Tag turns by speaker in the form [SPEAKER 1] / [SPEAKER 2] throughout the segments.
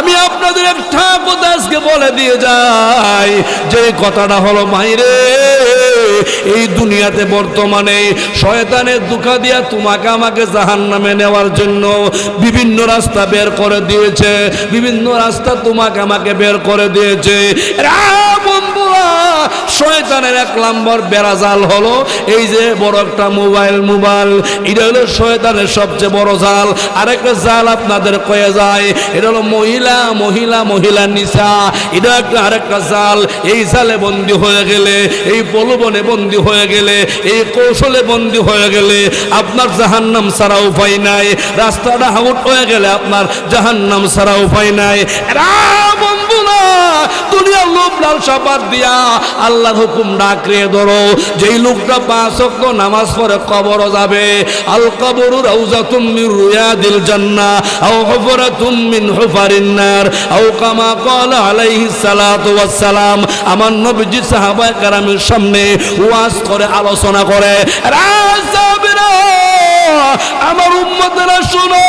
[SPEAKER 1] আমি আপনাদের একটা কথা আজকে বলে দিয়ে যাই, যে কথাটা হলো মাইরে এই দুনিয়াতে বর্তমানে শয়তানের ধোঁকা দিয়া তোমাকে আমাকে জাহান্নামে নেওয়ার জন্য বিভিন্ন রাস্তা বের করে দিয়েছে, বিভিন্ন রাস্তা তোমাকে আমাকে বের করে দিয়েছে। বন্ধুরা, শয়তানের এক নম্বর বেড়াজাল হলো এই যে বড় একটা মোবাইল, এটা হলো শয়তানের সবচেয়ে বড় জাল। আরেকটা জাল আপনাদের কয়ে যায়, এটা হলো মহিলা নিসা, এটা একটা আরেকটা জাল। এই জালে বন্দী হয়ে গেলে, এই প্রলোভনে বন্দী হয়ে গেলে, এই কৌশলে বন্দী হয়ে গেলে আপনার জাহান্নাম ছাড়া উপায় নাই। রাস্তাটা আউট হয়ে গেলে আপনার জাহান্নাম ছাড়া উপায় নাই। বন্ধুরা, দুনিয়ার লোভ লালসা বাদ দিয়া আল্লাহর হুকুম ডাকরিয়ে ধরো। যেই লোকটা 5 ওয়াক্ত নামাজ পড়ে কবর যাবে, আল কবরু রাউজাতুম মিন রিয়াদিল জান্নাহ আও হুফরাতুম মিন হুফারিন নার আও কামা ক্বালা আলাইহিস সালাতু ওয়াস সালাম। আমার নবীজি সাহাবায়ে কেরামের সামনে ওয়াজ করে, আলোচনা করে, রাসাবিরা আমার উম্মতেরা শুনো,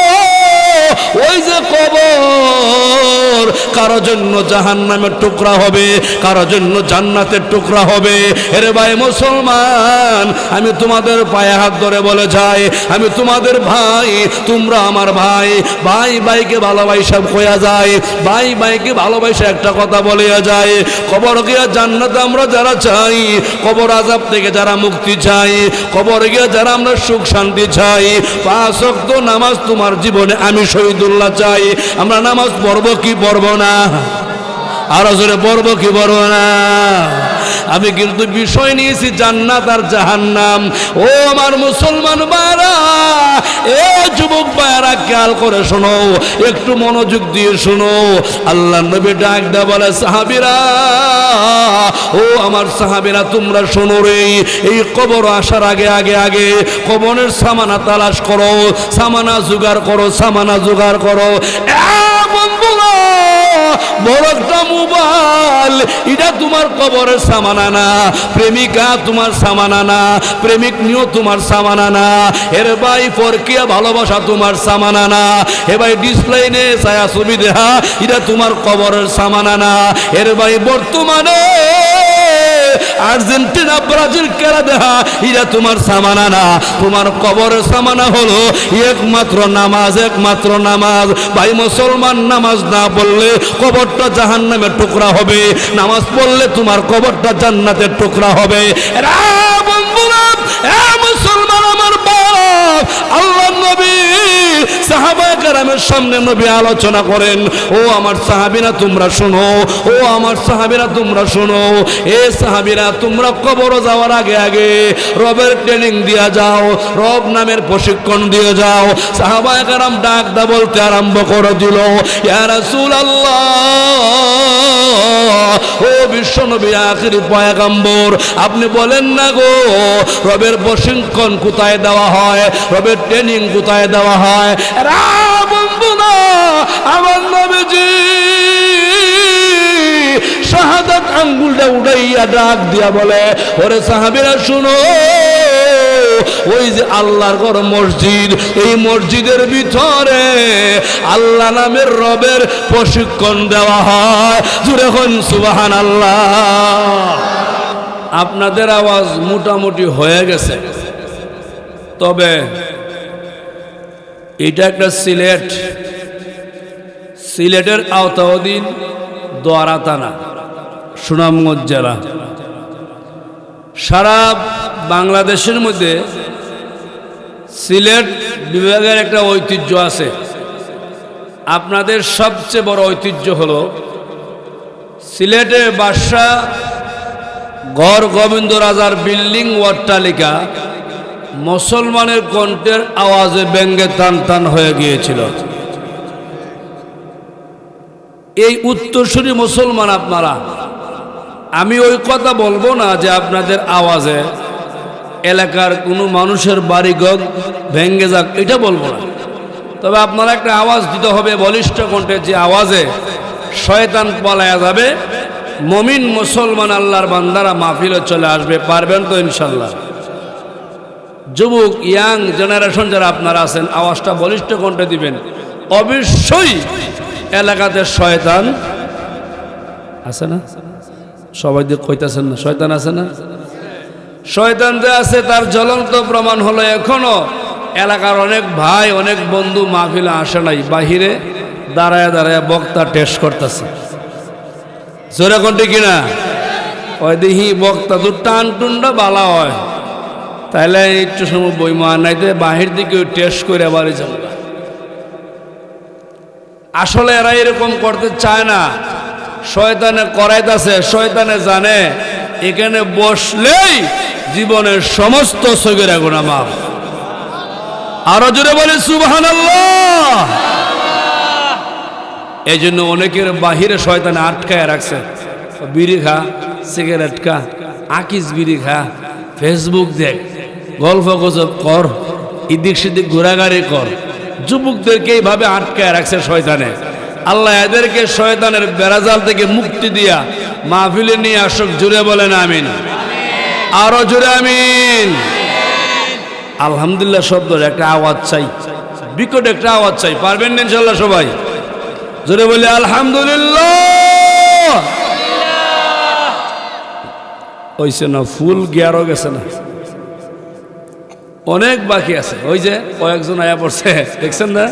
[SPEAKER 1] ওই যে কবর কারো জন্য জাহান্নামের টুকরা হবে, কারো জন্য জান্নাতের টুকরা হবে। এরে ভাই মুসলমান, আমি তোমাদের পায়ে হাত ধরে বলে যাই, আমি তোমাদের ভাই, তোমরা আমার ভাই। ভাই ভাইকে ভালোবাসা হইয়া যায়, ভাই ভাইকে ভালোবাসা একটা কথা বলিয়া যায়। কবর গিয়া জান্নাত আমরা যারা চাই, কবর আযাব থেকে যারা মুক্তি চাই, কবর গিয়া যারা আমরা সুখ শান্তি চাই, 5 ওয়াক্ত নামাজ তোমার জীবনে আমি শহীদুল্লাহ চাই। আমরা নামাজ পড়ব কি পড়ব না? আরো জোরে পড়ব কি পড়ব না? আমি কিন্তু বিষয় নিয়েছি জান্নাত আর জাহান্নাম। ও আমার মুসলমান ভাইরা, এ যুবক ভাইরা, খেয়াল করে শোনো, একটু মনোযোগ দিয়ে শোনো। আল্লাহ নবী ডাক দেয়া বলে, সাহাবীরা, ও আমার সাহাবীরা, তোমরা শোনো রে, এই কবর আসার আগে কবরের সামানা তালাশ করো, সামানা জোগাড় করো, সামানা জোগাড় করো। বন্ধুরা, বড় একটা মোবাইল, এটা তোমার কবরের সামানা না। প্রেমিকা তোমার সামানা না, প্রেমিক নিয়েও তোমার সামানা না। এর ভাই পরকিয়া ভালোবাসা তোমার সামানা না। এ ভাই ডিসপ্লেনে ছায়া ছবি দেখা, এটা তোমার কবরের সামানা না। এর ভাই বর্তমানে আর্জেন্টিনা ব্রাজিল খেলা দেখা, এটা তোমার সামানা না। তোমার কবরের সামানা হলো একমাত্র নামাজ, একমাত্র নামাজ। ভাই মুসলমান, নামাজ না পড়লে কবরটা জাহান্নামের টুকরা হবে, নামাজ পড়লে তোমার কবরটা জান্নাতের টুকরা হবে। বন্ধুরা, মুসলমান আমার বাপ, আল্লাহ নবী সাহাবায়ে কেরামের সামনে নবী আলোচনা করেন, ও আমার সাহাবীরা তোমরা শোনো, ও আমার সাহাবীরা তোমরা শোনো। এ সাহাবীরা, তোমরা কবর যাওয়ার আগে রবের ট্রেনিং দিয়া যাও, রব নামের প্রশিক্ষণ দিয়ে যাও। সাহাবায়ে কেরাম ডাক দা বলতে আরম্ভ করে দিল, ইয়া রাসূলুল্লাহ, ও বিশ্বনবী, আখির পয়গম্বর, আপনি বলেন না গো, রবের প্রশিক্ষণ কোথায় দেওয়া হয়, রবের ট্রেনিং কোথায় দেওয়া হয়? বন্ধুরা, আমার নবীজি শাহাদাত আঙ্গুলটা উঠাইয়া ডাক দিয়া বলে, ওরে সাহাবীরা শুনো, ওই যে আল্লাহর ঘর মসজিদ, এই মসজিদের ভিতরে আল্লাহ নামের রবের প্রশিক্ষণ দেওয়া হয়। জুড়ে হন সুবহানাল্লাহ। আপনাদের আওয়াজ মোটামুটি হয়ে গেছে, তবে এটা একটা সিলেটের আওতাধীন দোয়ারা থানা, সুনামগঞ্জ জেলা। সারা বাংলাদেশের মধ্যে সিলেট বিভাগের একটা ঐতিহ্য আছে। আপনাদের সবচেয়ে বড় ঐতিহ্য হলো সিলেটের বাদশা গড় গোবিন্দ রাজার বিল্ডিং অট্টালিকা মুসলমানের কণ্ঠের আওয়াজে ব্যঙ্গে টান টান হয়ে গিয়েছিল। এই উত্তরসূরি মুসলমান আপনারা, আমি ওই কথা বলবো না যে আপনাদের আওয়াজে এলাকার কোনো মানুষের বাড়িঘর ভেঙ্গে যাক, এটা বলবো না। তবে আপনারা একটা আওয়াজ দিতে হবে বলিষ্ঠ কণ্ঠে, যে আওয়াজে শয়তান পলায়া যাবে, মুমিন মুসলমান আল্লাহর বান্দারা মাহফিলে চলে আসবে। পারবেন তো ইনশাল্লাহ? যুবক, ইয়াং জেনারেশন যারা আপনারা আছেন, আওয়াজটা বলিষ্ঠ কণ্ঠে দিবেন। অবশ্যই এলাকাতে শয়তান আছে না? সবাই দিয়ে কইতাছেন না শয়তান আছে না? শয়তান যে আছে তার জ্বলন্ত প্রমাণ হলো এখনো এলাকার অনেক ভাই অনেক বন্ধু মাহফিলে আসে নাই, বাহিরে দাঁড়ায় দাঁড়ায় বক্তা টেস্ট করতেছে। জোরে কোনটি কিনা? ওই দেখি বক্তা তো টান টুনটা বালা হয়, তাইলে একটু সময় বইমা নাইতে বাহির দিকে টেস্ট করে বাড়ি যাবে। আসলে এরা এরকম করতে চায় না, শয়তানে করাইতেছে। শয়তানে জানে এখানে বসলেই জীবনের সমস্ত সগীরা গুনাহ মাফ। আরো জোরে বলে সুবহানাল্লাহ। এই জন্য অনেকের বাহিরে শয়তানে আটকায় রাখছে, বিড়ি খা, সিগারেট খা, আকিস বিড়ি খা, ফেসবুক দেখ, গল্প গুজব কর, ইদিক সিদিক ঘোরাঘুরি কর। যুবকদেরকে এইভাবে আটকায় রাখছে শয়তানে। আল্লাহ এদেরকে শয়তানের বেড়াজাল থেকে মুক্তি দিয়া মাহফিলে নিয়ে আসুক। জুড়ে বলেন আমিন, আরো জুড়ে আমিন। আলহামদুলিল্লাহ শব্দের একটা আওয়াজ চাই, বিকট একটা আওয়াজ চাই। পারবেন না ইনশাল্লাহ সবাই? জোরে বলে আলহামদুলিল্লাহ। হইছে না? ফুল গিয়ারও গেছে না, অনেক বাকি আছে। ওই যে কয়েকজন আয়া পড়ছে দেখছেন না?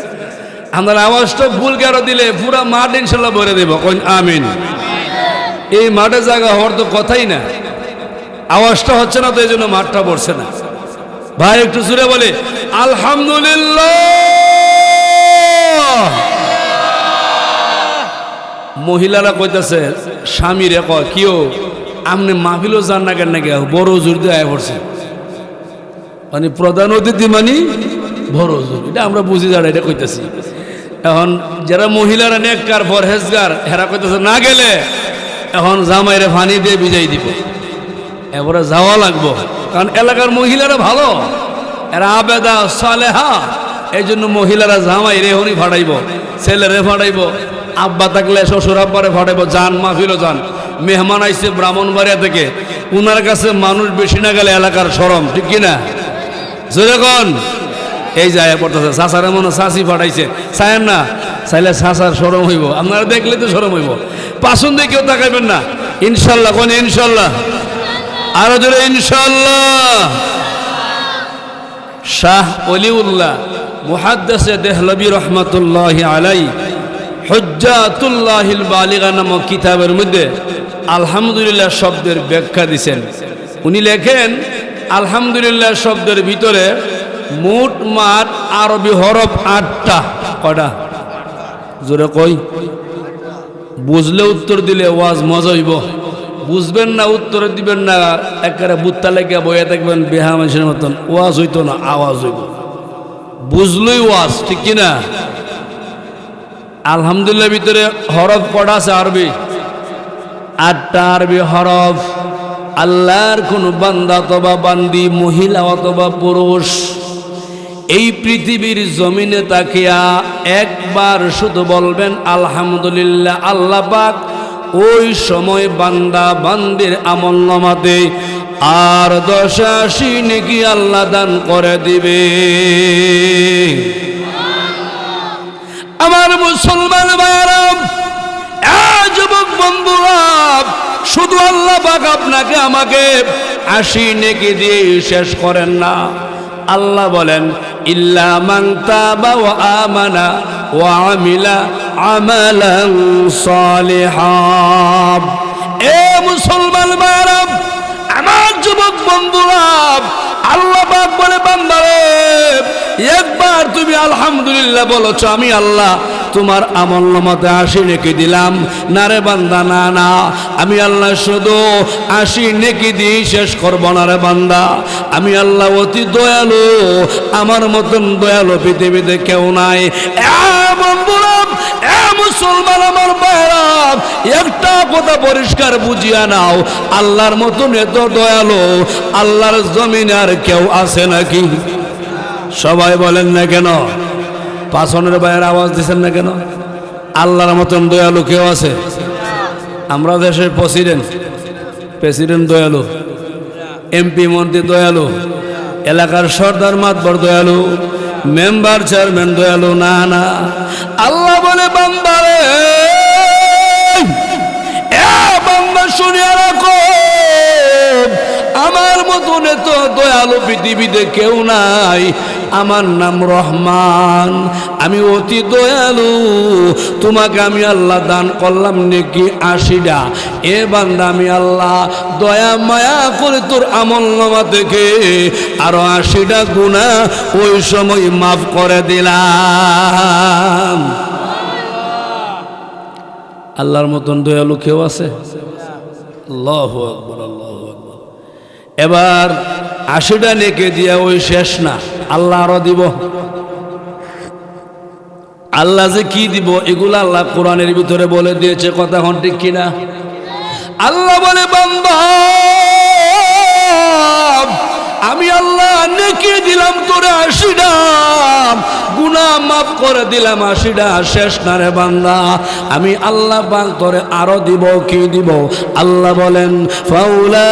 [SPEAKER 1] আমার আওয়াজটা ফুল গিয়ারও দিলে পুরা মাঠ ইনশাল্লাহ ভরে দেব। আমিন। এই মাঠে জায়গা হওয়ার তো কথাই না, আওয়াজটা হচ্ছে না, তো এই জন্য মাঠটা ভরছে না। ভাই একটু জোরে বলে আলহামদুলিল্লাহ। মহিলারা কইতাছে স্বামী রে কয় কিও আপনি মাহফিলও যান না কেন নাকি? বড় জোর দিয়ে আয়া পড়ছে, মানে প্রধান অতিথি মানে বড় জোর। এটা আমরা বুঝি যারা এটা কইতেছি। এখন যারা মহিলারা নেককার পরহেজগার হেরা কইতেছে না গেলে এখন জামাইরে পানি দিয়ে ভিজাই দিব, এবারে যাওয়া লাগবো। কারণ এলাকার মহিলারা ভালো, এরা আবেদা সালেহা। এই জন্য মহিলারা জামাই রে হনি ফাটাইব, ছেলেরে ফাটাইব, আব্বা থাকলে শ্বশুর আব্বারে ফাটাইব। যান মাহফিলও যান। মেহমান আইছে ব্রাহ্মণবাড়িয়া থেকে, উনার কাছে মানুষ বেশি না গেলে এলাকার শরম, ঠিক কিনা? যেরকম এই যায় পড়তেছে চাষারে মনে চাষি ফাটাইছে, চায়েন না চাইলে চাষার শরম হইব। আপনারা দেখলে তো শরম হইব। পাছন দিয়ে কেউ তাকাইবেন না ইনশাল্লাহ। কোন ইনশাল্লাহ? আরো জোরে ইনশাল্লাহ। শাহ ওলিউল্লাহ মুহাদ্দিসে দেহলভী রহমাতুল্লাহি আলাইহি হুজ্জাতুল্লাহিল বালিগা নামক কিতাবের মধ্যে আলহামদুলিল্লাহ শব্দের ব্যাখ্যা দিয়েছেন। উনি লেখেন আলহামদুলিল্লাহ শব্দের ভিতরে মোট মাঠ আরবি হরফ 8টা। কয়টা? জোরে কই। বুঝলে উত্তর দিলে ওয়াজ মজা হইব, বুঝবেন না উত্তর দিবেন না একেবারে বুত্তা লেগে বইয়া থাকবেন বেহা মানুষের মতন, ওয়াজ হইতো না, আওয়াজ হইব। বুঝলই ওয়াজ, ঠিক কিনা? আলহামদুলিল্লাহ ভিতরে হরফ কটা আছে? আরবি 8টা আরবি হরফ। আল্লাহর কোন বান্দা অথবা বান্দি, মহিলা অথবা পুরুষ, এই পৃথিবীর জমিনে তাকিয়া একবার শুধু বলবেন আলহামদুলিল্লাহ, আল্লাহ পাক ওই সময় বান্দা বান্দির আমলনামাতে আর 1080 নেকি আল্লাহ দান করে দিবে। আমার মুসলমান ভাইরা, যুবক বন্ধুরা, শুধু আল্লাহ পাক আপনাকে আমাকে 80 নেকি দিয়ে শেষ করেন না। আল্লাহ বলেন ইল্লা মান তাবা ওয়া আমানা ওয়া আমিলা আমালান সালিহান। এ মুসলমান ভাইরা, আমার যুবক বন্ধুরা, আল্লাহ পাক বলে বান্দারে একবার তুমি আলহামদুলিল্লাহ বলেছো, আমি আল্লাহ তোমার আমলনামাতে 80 নেকি দিলাম। না রে বান্দা, না না, আমি আল্লাহ শুধু 80 নেকি দিয়ে শেষ করব না রে বান্দা। আমি আল্লাহ অতি দয়ালু, আমার মতন দয়ালু পৃথিবীতে কেউ নাই। বন্ধুরা, মুসলমান আমার ভাইরা, একটা কথা পরিষ্কার বুঝিয়া নাও, আল্লাহর মতন এত দয়ালু আল্লাহর জমিনে আর কেউ আছে নাকি? সবাই বলেন না কেন? পাছনের ভাইয়ের আওয়াজ দিচ্ছেন না কেন? আল্লাহর মতন দয়ালু কেউ আছে? আমরা দেশের প্রেসিডেন্ট দয়ালু, এমপি মন্ত্রী দয়ালু, এলাকার সর্দার মাতবর দয়ালু, মেম্বার চেয়ারম্যান দয়ালু না না। আল্লাহ বলে বান্দারে, বান্দা শুনিয়া রাখো, আমার মতন এত দয়ালু পৃথিবীতে কেউ নাই। আমার নাম রহমান, আমি অতি দয়ালু। তোমাকে আমি আল্লাহ দান করলাম নাকি 80টা। এ বান্দা আমি আল্লাহ দয়া মায়া করে তোর আমলনামা থেকে আরো 80টা গুনাহ ওই সময় মাফ করে দিলাম। আল্লাহর মতন দয়ালু কেউ আছে? আল্লাহু আকবার, আল্লাহু আকবার। এবার 80টা নেকি দিয়া ওই শেষ না, আল্লাহ আরো দিব। আল্লাহ যে কি দিব এগুলো আল্লাহ কোরআনের ভিতরে বলে দিয়েছে, কথা হন ঠিক কিনা? আল্লাহ বলে বান্দা আমি আল্লাহ নেকি দিলাম তোরে 80টা, গুনাহ মাফ করে দিলাম 80টা, শেষ না রে বান্দা। আমি আল্লাহ পাক তোরে আরো দিব। কি দিব? আল্লাহ বলেন ফাউলাইকা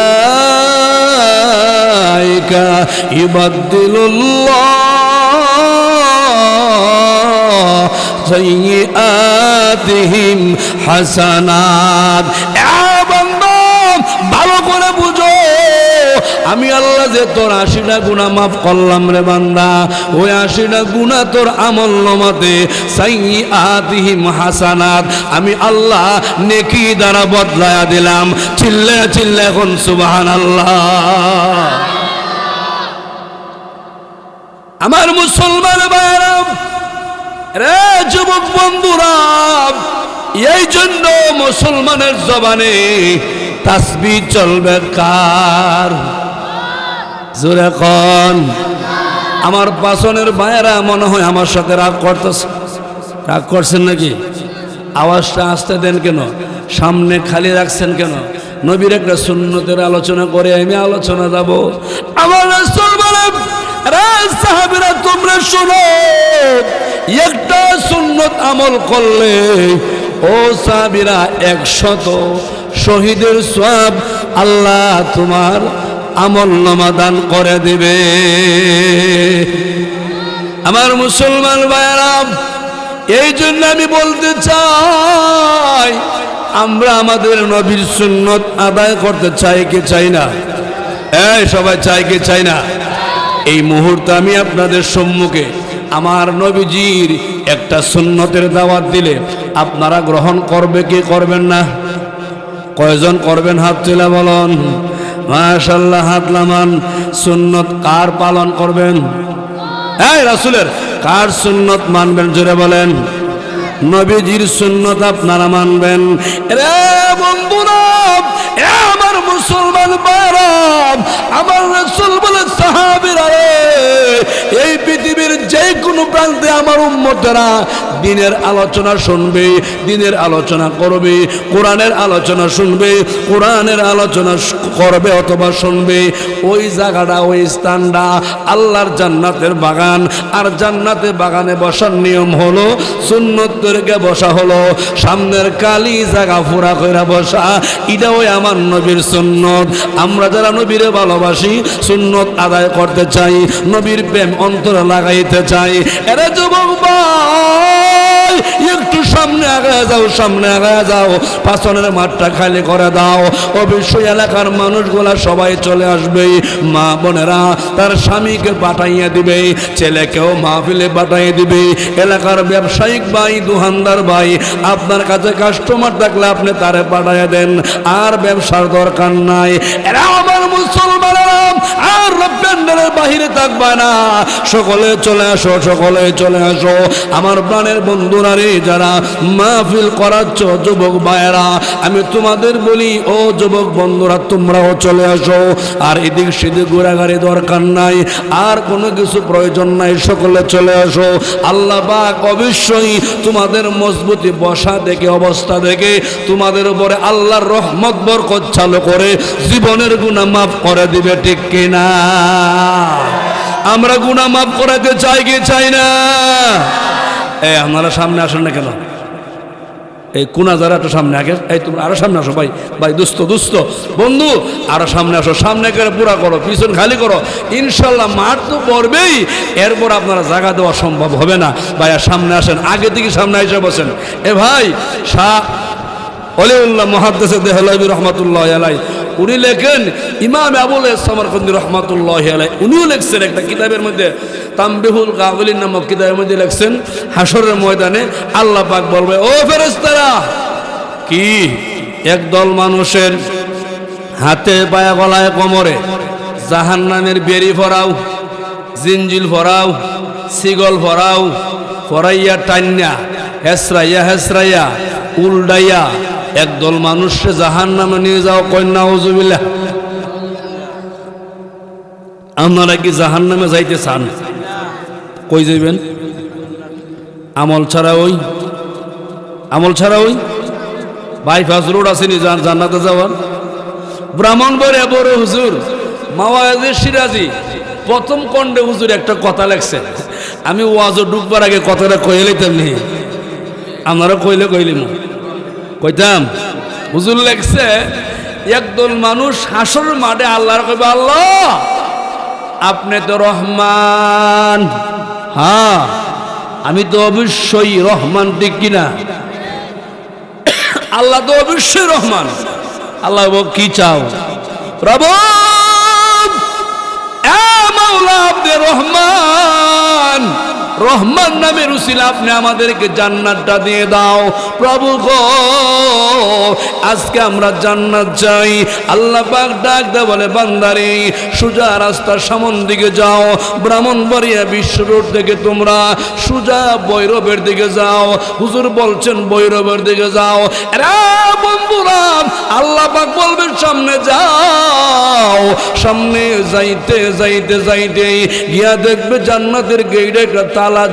[SPEAKER 1] ইবাদদিলুল্লাহ সাইয়্যাতিহিম হাসানাত। বান্দা ভালো করে বুঝো, আমি আল্লাহ যে তোর 80টা গুনাহ মাফ করলাম রে বান্দা, ওই 80টা গুনাহ তোর আমলনামাতে সাইয়্যাতিহিম হাসানাত আমি আল্লাহ নেকি দ্বারা বদলায়া দিলাম। চিল্লায়া চিল্লায়া এখন সুবহানাল্লাহ। আমার মুসলমান ভাইরা রে, যুবক বন্ধুরা, এই জন্য মুসলমানের জবানে তাসবিহ চলবে কার? জোরে কোন? আমার পাছনের ভাইয়েরা মনে হয় আমার সাথে রাগ করতেছে। রাগ করছেন নাকি? আওয়াজটা আসতে দেন কেন? সামনে খালি রাখছেন কেন? নবীর একটা সুন্নতের আলোচনা করে আমি আলোচনা যাব। আমার রাসূল বলেন, রে সাহাবীরা তোমরা শোনো, একটা সুন্নত আমল করলে ও সাহাবীরা 100 শহীদের সওয়াব আল্লাহ তোমার আমলনামা দান করে দিবে। আমার মুসলমান ভাইরা, এই জন্য আমি বলতে চাই, আমরা আমাদের নবীর সুন্নত আদায় করতে চাই কি চাই না? এই সবাই চাই কি চাই না? এই মুহূর্তে আমি আপনাদের সম্মুখে আমার নবীজির একটা সুন্নতের দাওয়াত দিলে আপনারা গ্রহণ করবে কি করবেন না? কয়জন করবেন হাত তুলে বলুন? মাশাআল্লাহ, হাত নামান। সুন্নত কার পালন করবেন? এই রাসূলের কার সুন্নত মানবেন? জোরে বলেন। নবীজির সুন্নত আপনারা মানবেন। রে বন্ধুরা, আমার মুসলমান ভাইরা, আমার রাসূল বলে সাহাবীরা, এই পৃথিবীর যে কোনো প্রান্তে আমার উম্মতেরা দ্বীনের আলোচনা শুনবে, দ্বীনের আলোচনা করবে, কোরআনের আলোচনা শুনবে, কোরআনের আলোচনা করবে অথবা শুনবে, ওই জায়গাটা, ওই স্থানটা আল্লাহর জান্নাতের বাগান। আর জান্নাতের বাগানে বসার নিয়ম হলো সুন্নতদেরকে বসা হলো সামনের কালি জায়গা ফুরা কইরা বসা। এটা ওই আমার নবীর সুন্নত। আমরা যারা নবীরে ভালোবাসি, সুন্নত আদায় করতে চাই, নবীর প্রেম অন্তরে লাগাইতে চাই, এরা যুবক ভাই একটু সামনে আগায় যাও, সামনে আগায় যাও, পাছনের মাঠটা খালি করে দাও। অবশ্যই এলাকার মানুষগুলা সবাই চলে আসবে। মা বোনেরা তার স্বামীকে পাঠাইয়া দিবে, ছেলেকেও মাহফিলে পাঠাইয়া দিবে। এলাকার ব্যবসায়িক ভাই, দোকানদার ভাই, আপনার কাছে কাস্টমার থাকলে আপনি তারে পাঠাইয়া দেন, আর ব্যবসার দরকার নাই। এরা আমার মুসলমানেরা আর প্যান্ডেলের বাহিরে থাকবে না, সকলে চলে আসো, সকলে চলে আসো। আমার প্রাণের বন্ধুরা রে, যারা মাহফিল করাচ্ছ যুবক ভাইয়েরা, আমি তোমাদের বলি, ও যুবক বন্ধুরা তোমরাও চলে আসো। আর এদিক সেদিক ঘোরাঘুরি দরকার নাই, আর কোনো কিছু প্রয়োজন নাই, সকলে চলে আসো। আল্লাহ পাক অবশ্যই তোমাদের মজবুতি বসা দেখে, অবস্থা দেখে তোমাদের উপরে আল্লাহর রহমত বরকত চালু করে জীবনের গুনাহ মাফ করে দিবে, ঠিক কিনা? আমরা গুনাহ মাফ করাতে চাই কি চাই না? আপনারা সামনে আসেন না কেন? এই কোনা যারা একটু সামনে আগে, এই তোমরা আরো সামনে আসো ভাই, ভাই দুস্থ বন্ধু আরো সামনে আসো, সামনে করে পুরা করো, পিছন খালি করো, ইনশাল্লাহ মাঠ তো পড়বেই, এরপর আপনারা জায়গা দেওয়া সম্ভব হবে না। ভাই আর সামনে আসেন, আগে থেকে সামনে এসে বসেন। এ ভাই শাহ ওলিউল্লাহ মুহাদ্দিস দেহলভী রহমাতুল্লাহ আলাইহি উনি লেখেন, ইমাম আবুল সামারকান্দি রহমাতুল্লাহ আলাইহি উনিও লিখছেন একটা কিতাবের মধ্যে, তামবিহুল গাফিলিন নামক কিতাবের মধ্যে লিখছেন, হাসরের ময়দানে আল্লাহ পাক বলবে, ও ফেরেশতারা, কি একদল মানুষের হাতে পায়ে গলায় কোমরে জাহান্নামের বেড়ি ফরাও, জিনজিল ফরাও, সিগল ফরাও, ফরাইয়া টান্না হেসরাইয়া উল্ডাইয়া একদল মানুষকে জাহান্নামে নিয়ে যাও, কন্যা উজুবিল্লাহ। আপনারা কি জাহান্নামে যাইতে চান? কই যাইবেন? আমল ছাড়া ওই বাইপাস রোড আসেনি জান্নাতে যাওয়ার। ব্রাহ্মণবাড়িয়া বড় হুজুর মাওয়াজে সিরাজি প্রথম কন্ডে হুজুর একটা কথা লেখছে, আমি ওয়াজও ঢুকবার আগে কথাটা কয়ে লইতাম নি, আপনারা কইলিম কইতাম। হুজুর লেখছে, একদল মানুষ হাসরের মাঠে আল্লাহর কইবে, আল্লাহ আপনি তো রহমান, হ্যাঁ আমি তো অবশ্যই রহমান, ঠিক কিনা? আল্লাহ তো অবশ্যই রহমান। আল্লাহ কি চাও? প্রভু মাওলা আপনি রহমান, রহমান নামের উসিলা আপনি আমাদেরকে জান্নাতটা দিয়ে দাও। প্রভু গো আজকে আমরা জান্নাত চাই। আল্লাহ পাক ডাক দে বলে, বান্দারে সোজা রাস্তার সামন দিকে যাও, ব্রাহ্মণবাড়িয়া বিশ্ব রোড থেকে তোমরা সোজা ভৈরবের দিকে যাও। হুজুর বলছেন ভৈরবের দিকে যাও। রে বন্ধুরা, আল্লাহ পাক বলবেন সামনে যাও। সামনে যাইতে যাইতে যাইতে গিয়া দেখবে জান্নাতের গেইটে একটা তালা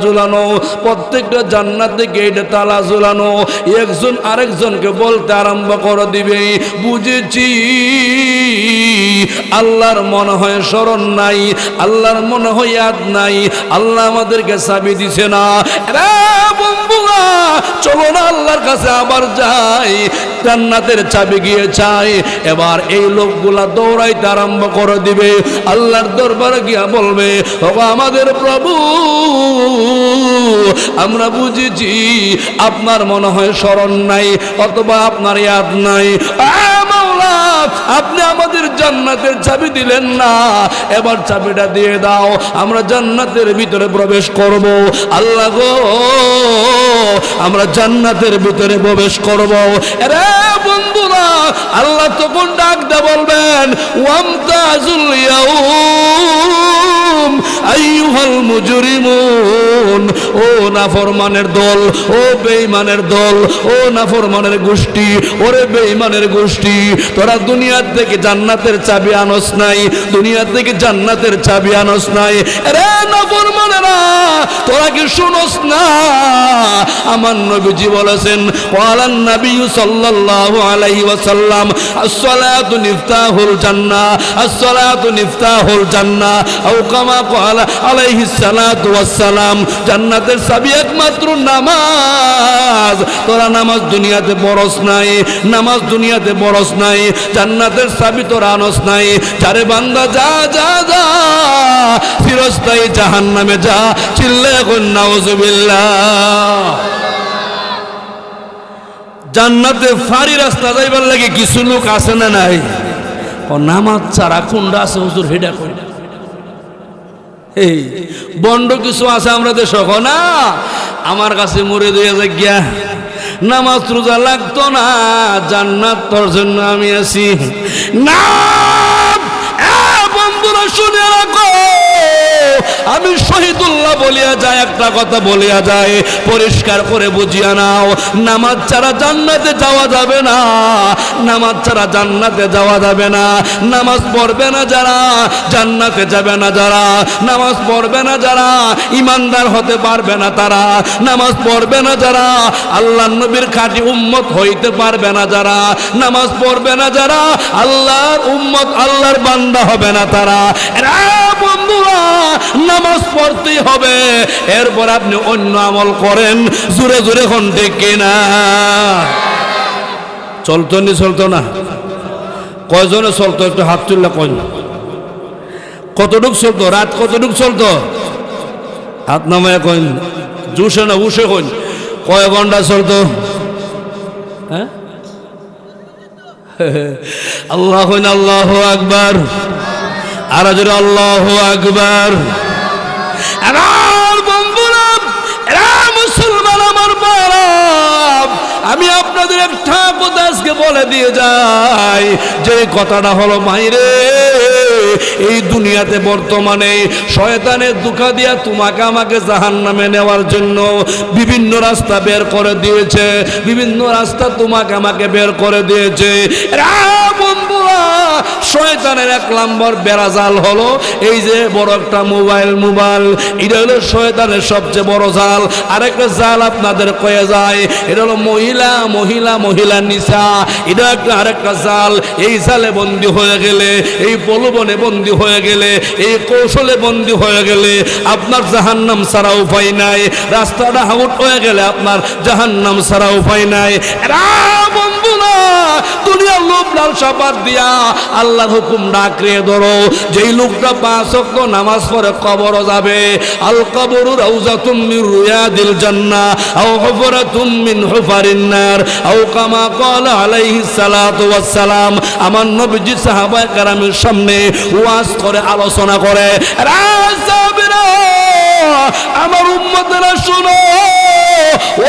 [SPEAKER 1] ঝুলানো, প্রত্যেকটা জান্নাতে গেইটে তালা ঝুলানো। একজন আরেকজনকে বলতে আরম্ভ করে দিবে, বুঝেছি আল্লাহর মনে হয় স্মরণ নাই, আল্লাহর মনে হয় ইয়াদ নাই, আল্লাহ আমাদেরকে চাবি দিছে না। রে বন্ধুরা চলো না আল্লাহর কাছে আবার যাই, জান্নাতের চাবি গিয়ে চাই। এবার এই লোকগুলা দৌড়াইতে আরম্ভ করে দিবে, আল্লাহর দরবারে গিয়া বলবে, ও আমাদের প্রভু আমরা বুঝেছি আপনার মনে হয় স্মরণ নাই অথবা আপনার ইয়াদ নাই, আপনি আমাদের জান্নাতের চাবি দিলেন না, এবার চাবিটা দিয়ে দাও, আমরা জান্নাতের ভিতরে প্রবেশ করব। আল্লাহ গো আমরা জান্নাতের ভিতরে প্রবেশ করব। রে বন্ধুরা আল্লাহ তখন ডাক দে বলবেন, ওয়ামতাজুল ইয়াউম আইয়ুহাল মুজরিমুন, ও নাফরমানের দল, ও বেঈমানের দল, ও নাফরমানের গোষ্ঠী, ওরে বেঈমানের গোষ্ঠী, তোরা দুনিয়া থেকে জান্নাতের চাবি আনস নাই, দুনিয়া থেকে জান্নাতের চাবি আনস নাই। রে নাফরমানেরা তোরা কি শুনস না? আমার নবীজি বলেছেন, ওয়ালান নবী সাল্লাল্লাহু আলাইহি ওয়াসাল্লাম, আসসালাতু মিফতাহুল জান্নাহ, আসসালাতু মিফতাহুল জান্নাহ, আও কামা ক্বালা আলাইহিস সালাতু ওয়াসসালাম, জান্নাতের চাবি একমাত্র নামাজ। তোরা নামাজ দুনিয়াতে পড়স নাই, নামাজ দুনিয়াতে পড়স নাই, জান্নাতের চাবি তোরা আনস নাই। যারে বান্দা যা যা যা চিরস্থায়ী জাহান্নামে যা, চিল্লে এখন নাউজুবিল্লাহ। জান্নাতে ফারি রাস্তা যাইবার লাগে কিছু লোক আছে না নাই? ও নামাজ ছাড়া কোনটা আছে হুজুর হেডা কই? এই বন্ড কিছু আছে আমরা দেশ না, আমার কাছে মরে দিয়ে যায় গিয়া নামাজ রোজা লাগতো না, জান্নাত তোর জন্য আমি আছি না। বন্ধুরা শুনে রাখো, আমি শহীদুল্লাহ বলিয়া যায়, একটা কথা বলিয়া যায়, পরিষ্কার করে বুঝিয়া নাও, নামাজ ছাড়া জান্নাতে যাওয়া যাবে না, নামাজ ছাড়া জান্নাতে যাওয়া যাবে না। নামাজ পড়বে না যারা জান্নাতে যাবে না, যারা নামাজ পড়বে না যারা ইমানদার হতে পারবে না তারা, নামাজ পড়বে না যারা আল্লাহর নবীর খাঁটি উম্মত হইতে পারবে না, যারা নামাজ পড়বে না যারা আল্লাহর উম্মত আল্লাহর বান্দা হবে না তারা। বন্ধুরা নামাজ নামাজ পড়তেই হবে, এরপর আপনি অন্য আমল করেন। জোরে জোরে কোন ঠিক কিনা? চলতো নি চলতো না? কয়জনে চলতো একটু হাত তুললে কয়? কতটুক চলতো? রাত কতটুক চলতো? হাত নামায় কইন, জুসে না উসে কইন। কয় ঘন্টা চলতো? হ্যাঁ, আল্লাহ কইন, আল্লাহু আকবার। আর জোরে আল্লাহু আকবার। আমার বন্ধুরা, এরা মুসলমান, আমার বাবা, আমি আপনাদের একটা কথা আজকে বলে দিয়ে যাই, যে কথাটা হলো মাইরে, এই দুনিয়াতে বর্তমানে শয়তানের ধোঁকা দিয়া তোমাকে আমাকে জাহান্নামে নেওয়ার জন্য বিভিন্ন রাস্তা বের করে দিয়েছে, বিভিন্ন রাস্তা তোমাকে আমাকে বের করে দিয়েছে। বন্ধুরা, শয়তানের এক নম্বর বেড়াজাল হলো এই যে বড় একটা মোবাইল। এটা হলো শয়তানের সবচেয়ে বড় জাল। আরেকটা জাল আপনাদের কয়ে যায়, এটা হলো মহিলা নিসা। এটা একটা আরেকটা জাল। এই জালে বন্দী হয়ে গেলে, এই প্রলোভনে বন্দী হয়ে গেলে, এই কৌশলে বন্দী হয়ে গেলে আপনার জাহান্নাম ছাড়া উপায় নাই। রাস্তাটা আউট হয়ে গেলে আপনার জাহান্নাম ছাড়া উপায় নাই। বন্ধুরা, দুনিয়ার লোভ লালসা বাদ দিয়া আল্লাহর হুকুম ডাকরে ধরো। যেই লোকটা 5 ওয়াক্ত নামাজ পড়ে কবর যাবে, আল কবরু রাউজাতুম মিন রিয়াদিল জান্নাহ আও হুফরাতুম মিন হুফারিন নার আও কামা ক্বালা আলাইহিস সালাতু ওয়াস সালাম। আমার নবীজি সাহাবায়ে কেরামের সামনে ওয়াজ করে, আলোচনা করে, রাসাবিরা, আমার উম্মতেরা শুনো,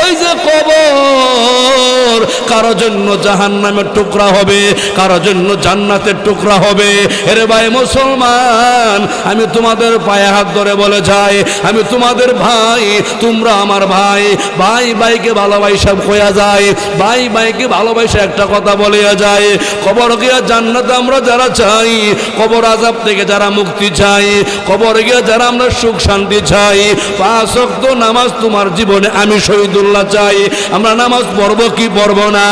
[SPEAKER 1] ওই যে কবর কারো জন্য জাহান্নামের টুকরা হবে, কারো জন্য জান্নাতের টুকরা হবে। এরে ভাই মুসলমান, আমি তোমাদের পায়ে হাত ধরে বলে যাই, আমি তোমাদের ভাই, তোমরা আমার ভাই। ভাই ভাইকে ভালোবাসা কয়া যায়, ভাই ভাইকে ভালোবাসা একটা কথা বলিয়া যায়। কবর গিয়া জান্নাত আমরা যারা চাই, কবর আযাব থেকে যারা মুক্তি চাই, কবর গিয়া যারা আমরা সুখ শান্তি চাই, 5 ওয়াক্ত নামাজ তোমার জীবনে আমি শহীদুল্লাহ চাই। আমরা নামাজ পড়বো কি পড়বো না?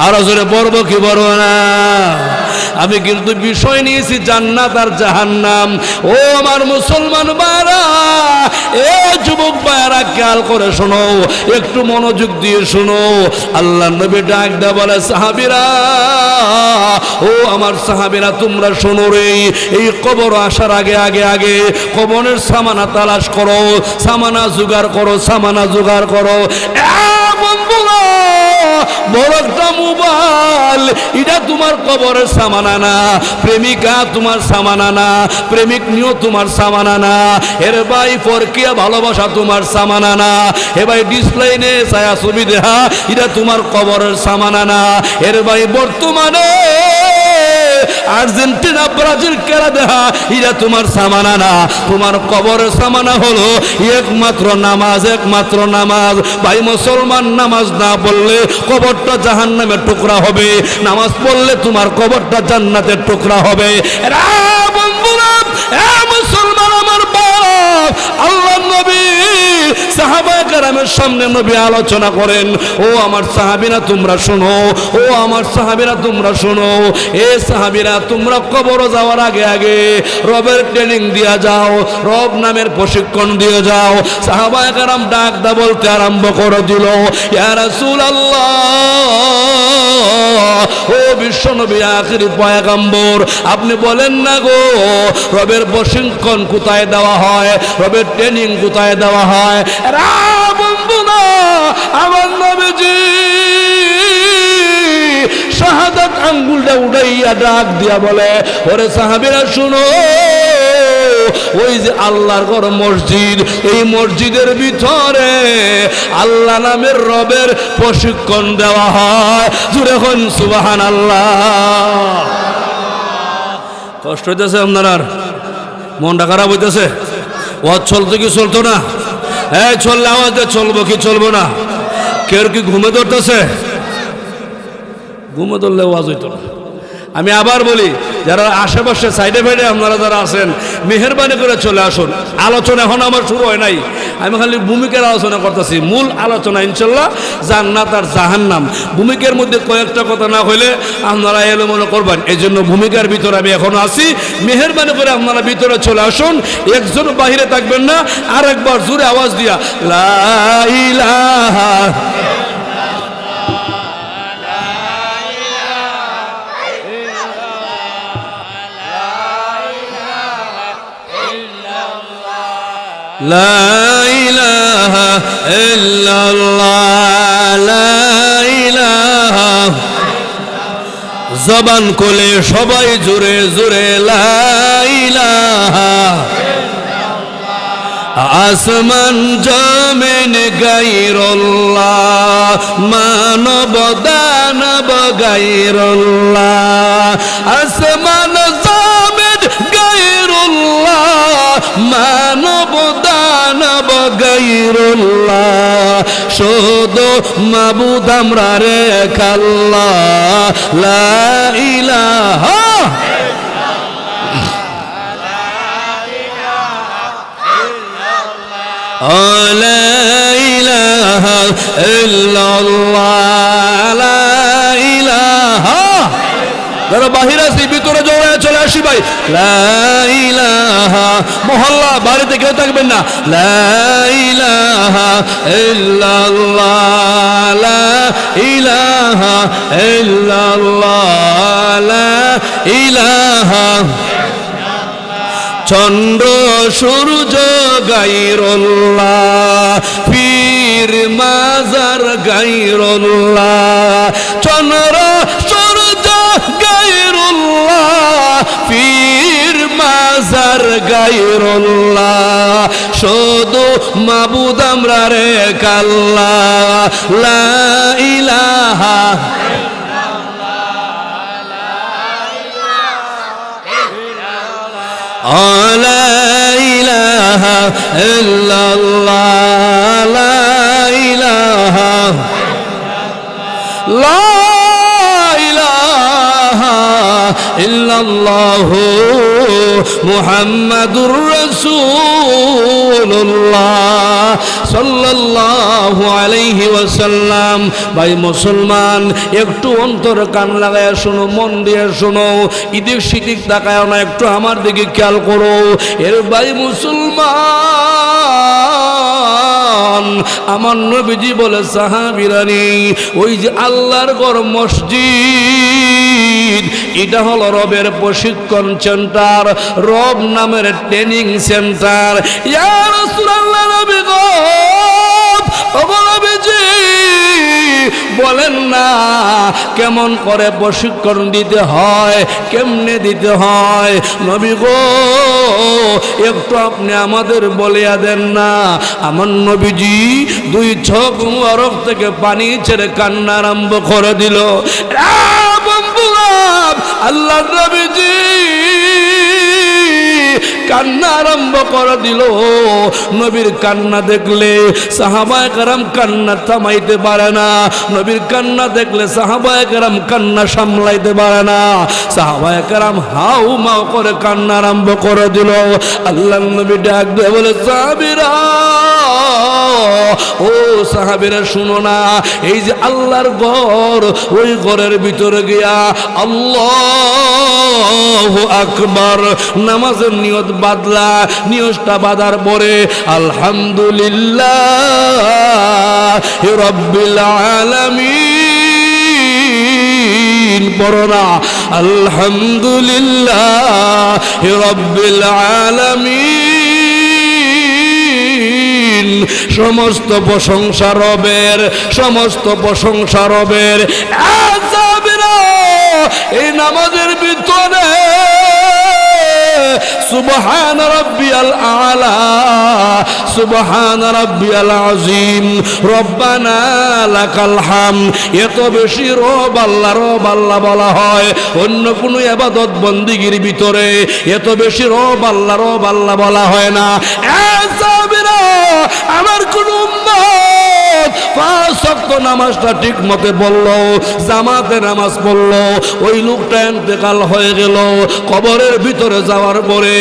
[SPEAKER 1] আরো জোরে পড়বো কি পড়বো না? আমি কিন্তু বিষয় নিয়েছি জান্নাত আর জাহান্নাম। ও আমার মুসলমান ভাইরা, এ যুবক ভাইরা, খেয়াল করে শোনো, একটু মনোযোগ দিয়ে শোনো। আল্লাহ নবী ডাক দেয়া বলে, সাহাবীরা, ও আমার সাহাবীরা, তোমরা শোনো রে, এই কবর আসার আগে আগে আগে কবরের সামানা তালাশ করো, সামানা জোগাড় করো, সামানা জোগাড় করো। বন্ধুরা, বড় একটা মোবাইল, এটা তোমার কবরের সামানা না। প্রেমিকা তোমার সামানা না, প্রেমিক নিয়েও তোমার সামানা না। এর ভাই পরকিয়া ভালোবাসা তোমার সামানা না। এ ভাই ডিসপ্লেনে ছায়া ছবি দেখা, এটা তোমার কবরের সামানা না। এর ভাই বর্তমানে আর্জেন্টিনা ব্রাজিল খেলা দেখা, এটা তোমার সামানা না। তোমার কবরের সামানা হলো একমাত্র নামাজ, একমাত্র নামাজ। ভাই মুসলমান, নামাজ না পড়লে কবরটা জাহান্নামের টুকরা হবে, নামাজ পড়লে তোমার কবরটা জান্নাতের টুকরা হবে। বন্ধুরা, মুসলমান আমার বাপ, আল্লাহ নবী সাহাবায়ে কেরামের সামনে নবী আলোচনা করেন, ও আমার সাহাবীরা তোমরা শোনো, ও আমার সাহাবীরা তোমরা শোনো। এ সাহাবীরা, তোমরা কবর যাওয়ার আগে আগে রবের ট্রেনিং দিয়া যাও, রব নামের প্রশিক্ষণ দিয়ে যাও। সাহাবায়ে কেরাম ডাক দা বলতে আরম্ভ করে দিল, ইয়া রাসূলুল্লাহ, ও বিশ্ব নবী, আখিরি পয়গম্বর, আপনি বলেন না গো, রবের প্রশিক্ষণ কোথায় দেওয়া হয়, রবের ট্রেনিং কোথায় দেওয়া হয়? বন্ধুরা, আমার নবীজি শাহাদাত আঙ্গুলটা উঠাইয়া ডাক দিয়া বলে, ওরে সাহাবীরা শুনো, ওই যে আল্লাহর ঘর মসজিদ, এই মসজিদের ভিতরে আল্লাহ নামের রবের প্রশিক্ষণ দেওয়া হয়। জুড়ে হন সুবহানাল্লাহ। কষ্ট হইতেছে আপনার? মনটা খারাপ হইতেছে? ওয়াজ চলতো কি চলতো না? হ্যাঁ, চললে আওয়াজ দিয়ে চলবো কি চলবো না? কেউ কি ঘুমে ধরতেছে? ঘুমে ধরলে ওয়াজ হইতো না। আমি আবার বলি, যারা আশেপাশে সাইডে ফাইডে আপনারা যারা আছেন, মেহেরবানি করে চলে আসুন। আলোচনা এখন আমার শুরু হয় নাই, আমি খালি ভূমিকার আলোচনা করতেছি। মূল আলোচনা ইনশাল্লাহ জান্নাত আর জাহান্নাম। ভূমিকার মধ্যে কয়েকটা কথা না হইলে আপনারা এলো মনে করবেন, এই জন্য ভূমিকার ভিতরে আমি এখনো আছি। মেহেরবানি করে আপনারা ভিতরে চলে আসুন, একজন বাহিরে থাকবেন না। আর একবার জোরে আওয়াজ দিয়া লা ইলাহা লা ইলাহা ইল্লাল্লাহ, লা ইলাহা। জবান কোলে সবাই জোরে জোরে লা ইলাহা। আসমান জমিন গায়রুল্লাহ, মানব দানব গায়রুল্লাহ। আসমান জমিন গায়রুল্লাহ, মানব দানব গায়রুল্লাহ। শুধু মাবুদ আমরা রেখ আল্লাহ, লা ইলাহা। লা ইলাহা ইল্লাল্লাহ, লা ইলাহা। যারা বাহিরে আছি ভিতরে জোরে চলে আসি ভাই, লা ইলাহা। মহল্লা বাড়িতে কেউ থাকবেন না, লা ইলাহা ইল্লাল্লাহ, লা ইলাহা ইল্লাল্লাহ, লা ইলাহা। চন্দ্র সূর্য গায়রুল্লাহ, পীর মাজার গায়রুল্লাহ। চন্দ্র সূর্য গায়রুল্লাহ, পীর মাজার গায়রুল্লাহ। শুধু মাবুদ আমরা রেখ আল্লাহ, লা ইলাহা। লা ইলাহা ইল্লাল্লাহ, লা ইলাহা। লা ইলাহা ইল্লাল্লাহ মুহাম্মাদুর রাসূলুল্লাহ সাল্লাল্লাহু আলাইহি ওয়াসাল্লাম। ভাই মুসলমান, একটু অন্তর কান লাগায় শোনো, মন দিয়ে শোনো, ইদিক সিদিক তাকায় না, একটু আমার দিকে খেয়াল করো। এর ভাই মুসলমান, আমার নবীজি বলে সাহাবীরানি, ওই যে আল্লাহর ঘর মসজিদ, এটা হলো রবের প্রশিক্ষণ সেন্টার, রব নামের ট্রেনিং সেন্টার। ইয়া রাসূলুল্লাহ, নবী গো, ওগো নবীজি বলেন না কেমন করে প্রশিক্ষণ দিতে হয়, কেমনে দিতে হয়। নবী গো, একটু আপনি আমাদের বলিয়া দেন না। আমার নবীজি দুই চোখ মুবারক থেকে পানি ছেড়ে কান্না আরম্ভ করে দিল। আল্লাহ নবীজি কান্না আরম্ভ করে দিল। নবীর কান্না দেখলে সাহাবায়ে কেরাম কান্না থামাইতে পারে না। নবীর কান্না দেখলে সাহাবায়ে কেরাম কান্না সামলাইতে পারে না। সাহাবায়ে কেরাম হাউ মাউ করে কান্না আরম্ভ করে দিল। আল্লাহ নবী ডাক দিয়ে বলে, সাহাবীরা, ও সাহাবীরা শুনো না, এই যে আল্লাহর ঘর, ওই ঘরের ভিতরে গিয়া আল্লাহু আকবার নামাজের নিয়ত বাদলা। নিয়তটা বাঁধার পরে আলহামদুলিল্লাহ রাব্বিল আলামিন পড়ো না, আলহামদুলিল্লাহ রাব্বিল আলামিন। সমস্ত প্রশংসা রবের, সমস্ত প্রশংসা রবের। এই নামাজের ভিতরে সুবহান রাব্বিয়াল আলা, সুবহান রাব্বিয়াল আযীম, রব্বানা লাকাল হামদ, এত বেশি রব আল্লাহ বলা হয় অন্য কোনো ইবাদত বন্দেগীর ভিতরে। এত বেশি রব আল্লাহ বলা হয় না। আমার কোন উম্মত পাঁচ ওয়াক্ত নামাজটা ঠিক মতে পড়লো, জামাতে নামাজ পড়লো, ওই লোকটা ইন্তেকাল হয়ে গেল। কবরের ভিতরে যাওয়ার পরে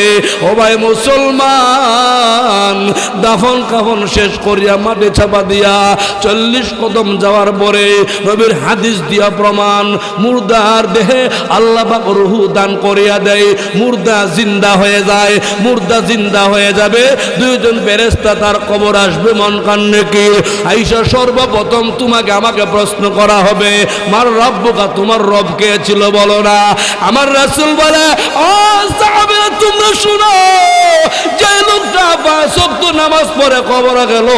[SPEAKER 1] ও ভাই মুসলমান, দাফন কাফন শেষ করিয়া মাটি চাপা দিয়া 40 কদম যাওয়ার পরে নবীর হাদিস দিয়া প্রমাণ, মুর্দার দেহে আল্লাহ পাক রূহ দান করিয়া দেয়, মুর্দা জিন্দা হয়ে যায়। মুর্দা জিন্দা হয়ে যাবে, দুইজন ফেরেশতা তার কবর আসবে মন কান্নে কি আইসা সর্বপ্রথম তোমাকে আমাকে প্রশ্ন করা হবে, মার রব্বুকা, তোমার রব কে ছিল বলো না। আমার রাসূল বলে, ও সাহাবীরা তোমরা শুনো, যে লোকটা 5 ওয়াক্ত নামাজ পড়ে কবরে গেল,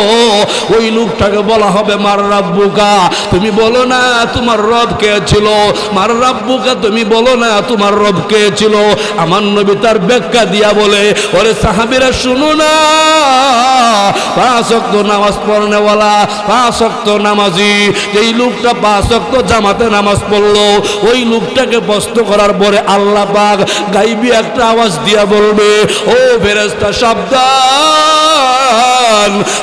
[SPEAKER 1] ওই লোকটাকে বলা হবে মার রব্বুকা, তুমি বলো না তোমার রব কে ছিল। মার রব্বুকা, তুমি বলো না তোমার রব কে ছিল। আমার নবী তার ব্যাখ্যা দিয়া বলে, ওরে সাহাবীরা শুনো না, 5 ওয়াক্ত নামাজ পড়নেওয়ালা, 5 ওয়াক্ত নামাজি, যেই লোকটা 5 ওয়াক্ত জামাতে নামাজ পড়লো, ওই লোকটাকে প্রশ্ন করার পরে আল্লাহ পাক গাইবি একটা আওয়াজ দিয়া বলবে, ও ফেরেশতা সাবধান,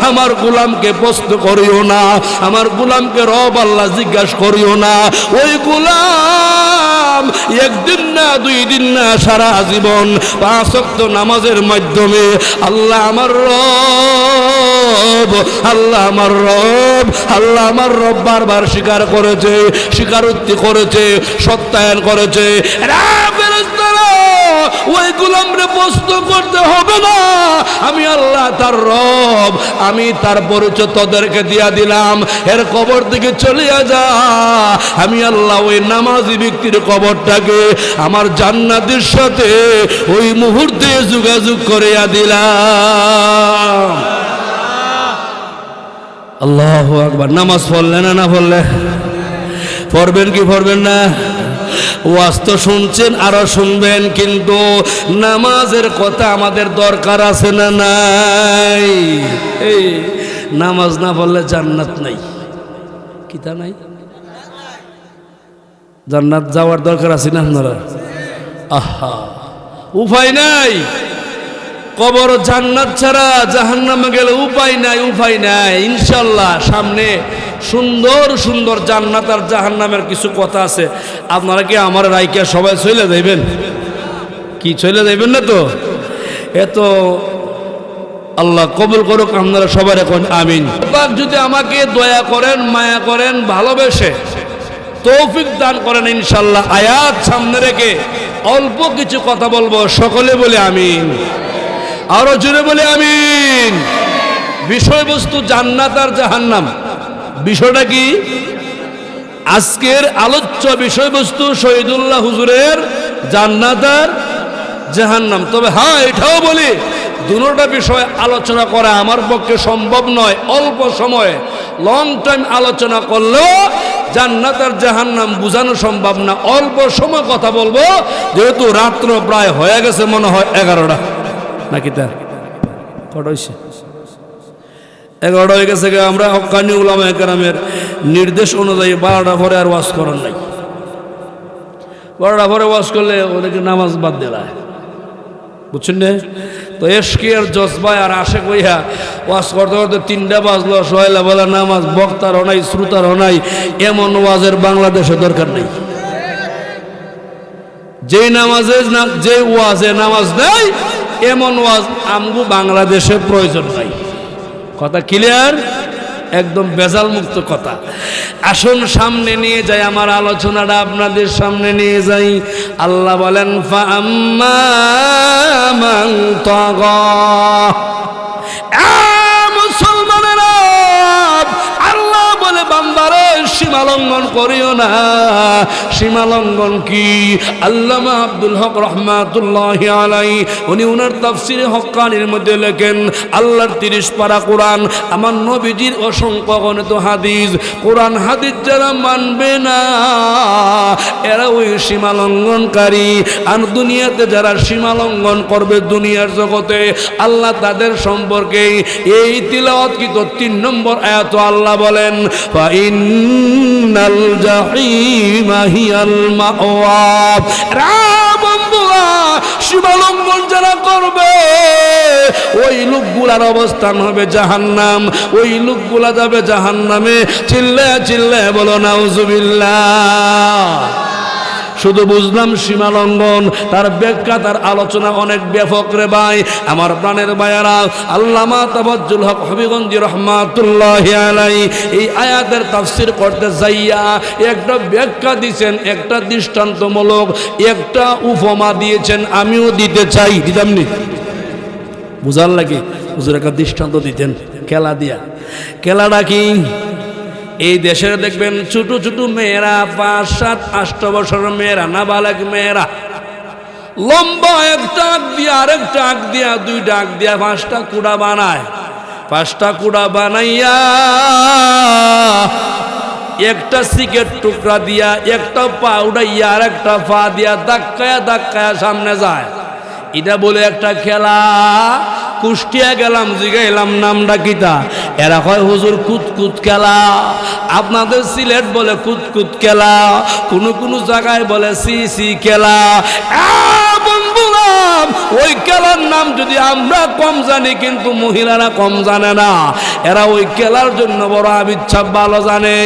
[SPEAKER 1] আমার গোলামকে প্রশ্ন করিও না, আমার গোলামকে রব আল্লাহ জিজ্ঞাসা করিও না। ওই গোলাম একদিন না, 2 দিন না, সারা জীবন 5 ওয়াক্ত নামাজের মাধ্যমে আল্লাহ আমার রব, আল্লাহ আমার রব, আল্লাহ আমার রব বারবার স্বীকার করেছে, স্বীকারোক্তি করেছে, সত্যায়ন করেছে। ওই গোলামরে প্রশ্ন করতে হবে না, আমি আল্লাহ তার রব, আমি তার পরিচয় তোদেরকে দিয়া দিলাম, এর কবর থেকে চলিয়া যা। আমি আল্লাহ ওই নামাজি ব্যক্তির কবরটাকে আমার জান্নাতের সাথে ওই মুহূর্তে যোগাযোগ করিয়া দিলাম। আল্লাহু আকবার। নামাজ পড়লে না পড়লে? পড়বেন কি পড়বেন না? ওয়াজ তো শুনছেন, আরো শুনবেন, কিন্তু নামাজের কথা আমাদের দরকার আছে না নাই? এই নামাজ না পড়লে জান্নাত নাই, কি তা নাই? জান্নাত যাওয়ার দরকার আছে না আপনারা? আহা, উপায় নাই। কবর জান্নাত ছাড়া জাহান্নামে গেলে উপায় নাই, উপায় নাই। ইনশাল্লাহ সামনে সুন্দর সুন্দর জান্নাত আর জাহান্নামের কিছু কথা আছে। আপনারা কি আমার রাইকা সবাই চলে যাইবেন? কি চলে যাইবেন না তো? এত আল্লাহ কবুল করুক, আপনারা সবাই এখন আমিন। যদি আমাকে দয়া করেন, মায়া করেন, ভালোবেসে তৌফিক দান করেন ইনশাল্লাহ, আয়াত সামনে রেখে অল্প কিছু কথা বলবো। সকলে বলে আমিন, আরো জোরে বলে আমিন। বিষয়বস্তু জান্নাত আর জাহান্নাম। বিষয়টা কি? আজকের আলোচ্য বিষয়বস্তু শহীদুল্লাহ হুজুরের জান্নাত আর জাহান্নাম। তবে হ্যাঁ, এটাও বলি, দুটোটা বিষয় আলোচনা করা আমার পক্ষে সম্ভব নয়। অল্প সময়ে লং টাইম আলোচনা করলেও জান্নাত আর জাহান্নাম বোঝানো সম্ভব না। অল্প সময় কথা বলবো, যেহেতু রাত্র প্রায় হয়ে গেছে, মনে হয় 11টা নাকি তার কটা হয়েছে? 11টা হয়ে গেছে। আমরা হক্কানি উলামায়ে কেরামের নির্দেশ অনুযায়ী 12টা পরে আর ওয়াজ করার নাই। 12টা পরে ওয়াজ করলে ওদেরকে নামাজ বাদ দেয়, বুঝছেন না? তো এশকি আর জজবায় আর আশেক হইয়া ওয়াজ করতে করতে 3টা বাজলো, সোহেলা বলে নামাজ, বক্তারও নাই, শ্রোতারও নাই। এমন ওয়াজের বাংলাদেশে দরকার নেই। যেই নামাজে যে ওয়াজে নামাজ দেয়, এমন ওয়াজ আমগো বাংলাদেশে প্রয়োজন নাই। কথা ক্লিয়ার? একদম বেজাল মুক্ত কথা। আসুন সামনে নিয়ে যাই, আমার আলোচনাটা আপনাদের সামনে নিয়ে যাই। আল্লাহ বলেন, ফাআম্মা মান তাগা। মুসলমানেরা, আল্লাহ বলে বান্দারে সীমা লঙ্ঘন করিও না। সীমা লঙ্ঘন কি? আল্লামা আব্দুল হক রহমাতুল্লাহি আলাইহি উনি ওনার তাফসিরে হক্কানির মধ্যে লেখেন, আল্লাহর 30 পারা কোরআন, আমার নবীজির অসংখ্য গণিত হাদিস, কোরআন হাদিস যারা মানবে না এরা ওই সীমা লঙ্ঘনকারী। আর দুনিয়াতে যারা সীমা লঙ্ঘন করবে দুনিয়ার জগতে, আল্লাহ তাদের সম্পর্কে এই তিলাওয়াতকৃত 3 নম্বর আয়াত আল্লাহ বলেন, ফাইন্নাল জাহিমা হিয়াল মাওয়া। বন্ধুরা, সীমালঙ্ঘন যারা করবে ওই লোকগুলার অবস্থান হবে জাহান্নাম, ওই লোকগুলা যাবে জাহান্নামে। চিল্লায়া চিল্লায়া বলো নাউজুবিল্লাহ। শুধু বুঝলাম সীমালঙ্ঘন, তার ব্যাখ্যা তার আলোচনা অনেক ব্যাপক রে ভাই। আমার প্রাণের ভাইয়ারা, আল্লামা তাবাজ্জুল হক হবিগঞ্জি রহমাতুল্লাহি আলাইহি এই আয়াতের তাফসীর করতে যাইয়া একটা ব্যাখ্যা দিয়েছেন, একটা দৃষ্টান্তমূলক একটা উপমা দিয়েছেন। আমিও দিতে চাই, দিতাম নি বুঝার লাগে হুজুর একটা দৃষ্টান্ত দিতেন খেলা দিয়া। খেলাটা কি? এই দেশের দেখবেন ছোট ছোট মেয়েরা 5, 7, 8 বছরের মেয়েরা, নাবালক মেয়েরা, লম্বা একটা আঁক দিয়া আরেকটা আঁক দিয়া 2টা আঁক দিয়া 5টা কুড়া বানায়। 5টা কুড়া বানাইয়া একটা সিকেট টুকরা দিয়া একটা পা উড়াইয়া আর একটা পা দিয়া ধাক্কায়া ধাক্কায়া সামনে যায়। এটা বলে একটা খেলা। কুষ্টিয়া গেলাম, জিগাইলাম নামটা কিতা? এরা কয় হুজুর কুতকুত খেলা। আপনাদের সিলেট বলে কুতকুত খেলা, কোন কোন জায়গায় বলে সিসি খেলা। বন্ধুরা, ওই খেলার নাম যদি আমরা কম জানি, কিন্তু মহিলারা কম জানে না। এরা ওই খেলার জন্য বড় আবিচ্ছাপ ভালো জানে।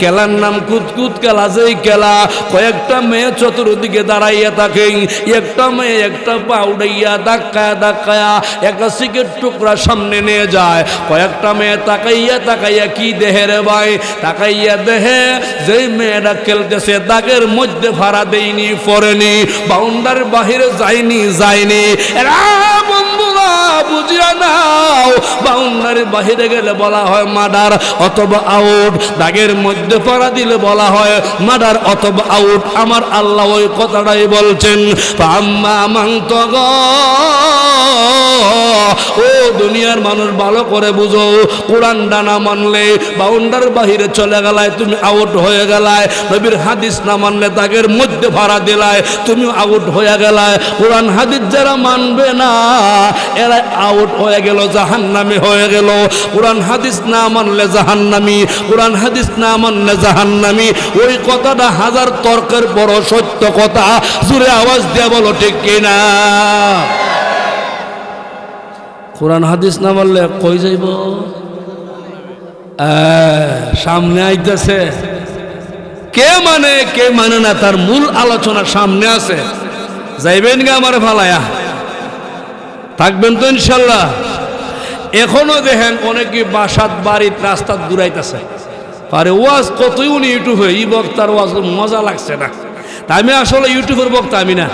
[SPEAKER 1] খেলার নাম কুতকুত খেলা। যেই খেলা কয়েকটা মেয়ে চতুর্দিকে দাঁড়াইয়া থাকে, একটা মেয়ে একটা পা উড়াইয়া ধাক্কায়া ধাক্কায়া একটা সিকেট টুকরা সামনে নিয়ে যায়। কয়েকটা মেয়ে তাকাইয়া তাকাইয়া কি দেহে রে ভাই? তাকাইয়া দেহে যেই মেয়েটা খেলতেছে দাগের মধ্যে ভাড়া দেয়নি, পড়েনি, বাউন্ডার বাহিরে যায়নি। এরা বন্ধুরা বুঝিয়া নাও, বাউন্ডারির বাহিরে গেলে বলা হয় মার্ডার অথবা আউট, দাগের মধ্যে পড়া দিলে বলা হয় মার্ডার অথবা আউট। আমার আল্লাহ ওই কথাটাই বলছেন, আম্মা মান তাগা। ও দুনিয়ার মানুষ ভালো করে বুঝো, কোরআনটা না মানলে বাউন্ডার বাহিরে চলে গেলায় তুমি আউট হয়ে গেলায়। নবীর হাদিস না মানলে দাগের মধ্যে ভাড়া দিলায় তুমি আউট হয়ে গেলায়। কোরআন হাদিস যারা মানবে না এরা আউট হয়ে গেল, জাহান্নামী হয়ে গেল। কোরআন হাদিস না মানলে জাহান্নামী, কোরআন হাদিস না মানলে জাহান্নামী। ওই কথাটা হাজার তর্কের বড় সত্য কথা। জোরে আওয়াজ দিয়ে বলো ঠিক কিনা? কোরআন হাদিস না মানলে কই যাইব? সামনে আইতেছে। কে মানে কে মানে না তার মূল আলোচনা সামনে আছে। যাইবেন গে আমার ফালায়া? থাকবেন তো ইনশাল্লাহ? এখনো দেখেন অনেকে বাসাত বাড়ির রাস্তা ঘুরাইতেছে। আরে ওয়াজ কতই উনি ইউটিউবে, এই বক্তার ওয়াজ মজা লাগছে না। তা আমি আসলে ইউটিউবের বক্তা আমি না,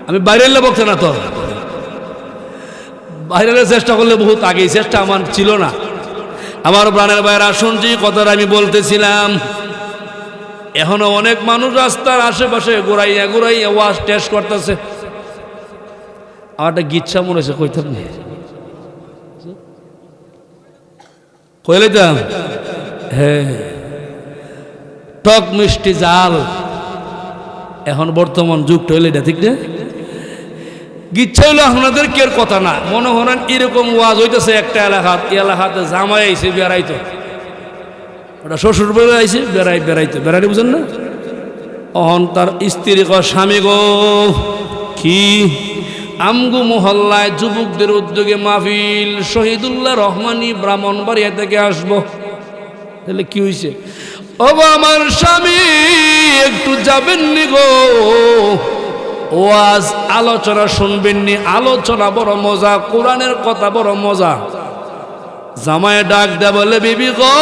[SPEAKER 1] আমি বাইরের বক্তা না। তো বাইরের চেষ্টা করলে বহুত আগেই, চেষ্টা আমার ছিল না। আমার প্রাণের বাইরা শুনছি কথাটা আমি বলতেছিলাম। এখনো অনেক মানুষ রাস্তার আশেপাশে ঘুরাইয়া ঘুরাইয়া ওয়াজ টেস্ট করতেছে। আমার একটা গিচ্ছা মনে হয়েছে, কইতাম না কইলাম। হ্যাঁ, টক মিষ্টি জাল এখন বর্তমান যুগটা হইলে এটা ঠিক না। গিচ্ছা হইলো আপনাদের কের কথা না, মনে হন এরকম ওয়াজ হইতেছে একটা এলাকাতে জামাই আইছে বেড়াইতো, ওটা শ্বশুর বেড়ে আইছে বেড়াইতে বুঝেন না। অহন তার স্ত্রী কয়, স্বামী গো কি আমগু মহল্লায় যুবকদের উদ্যোগে মাহফিল, শহীদুল্লাহ রহমানী ব্রাহ্মণবাড়িয়া থেকে আসবো। তাহলে কি হয়েছে? ও আমার স্বামী একটু যাবেননি গো, ওয়াজ আলোচনা শুনবেননি? আলোচনা বড় মজা, কোরআনের কথা বড় মজা। জামায় ডাক দেয়া বলে, বিবি গো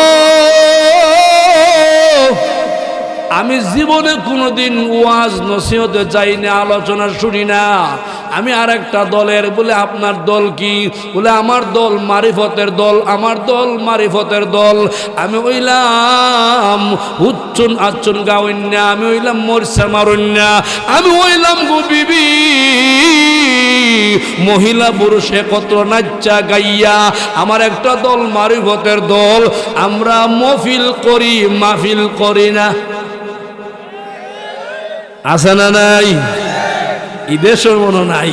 [SPEAKER 1] আমি জীবনে কোনোদিন ওয়াজ নসিহতে যাইনি, আলোচনা শুনি না। আমি আর একটা দলের। বলে আপনার দল কি? বলে আমার দল মারিফতের দল, আমার দল মারিফতের দল। আমি হইলাম হুচ্চুন আচ্ছুন গাওয়ান্যা, আমি হইলাম মরসা মারণ্যা, আমি হইলাম গো বিবি মহিলা পুরুষ একত্র নাচ্চা গাইয়া। আমার একটা দল মারিফতের দল, আমরা মহফিল করি মাহফিল করি না। আছে না নাই? ঈদের মনে নাই?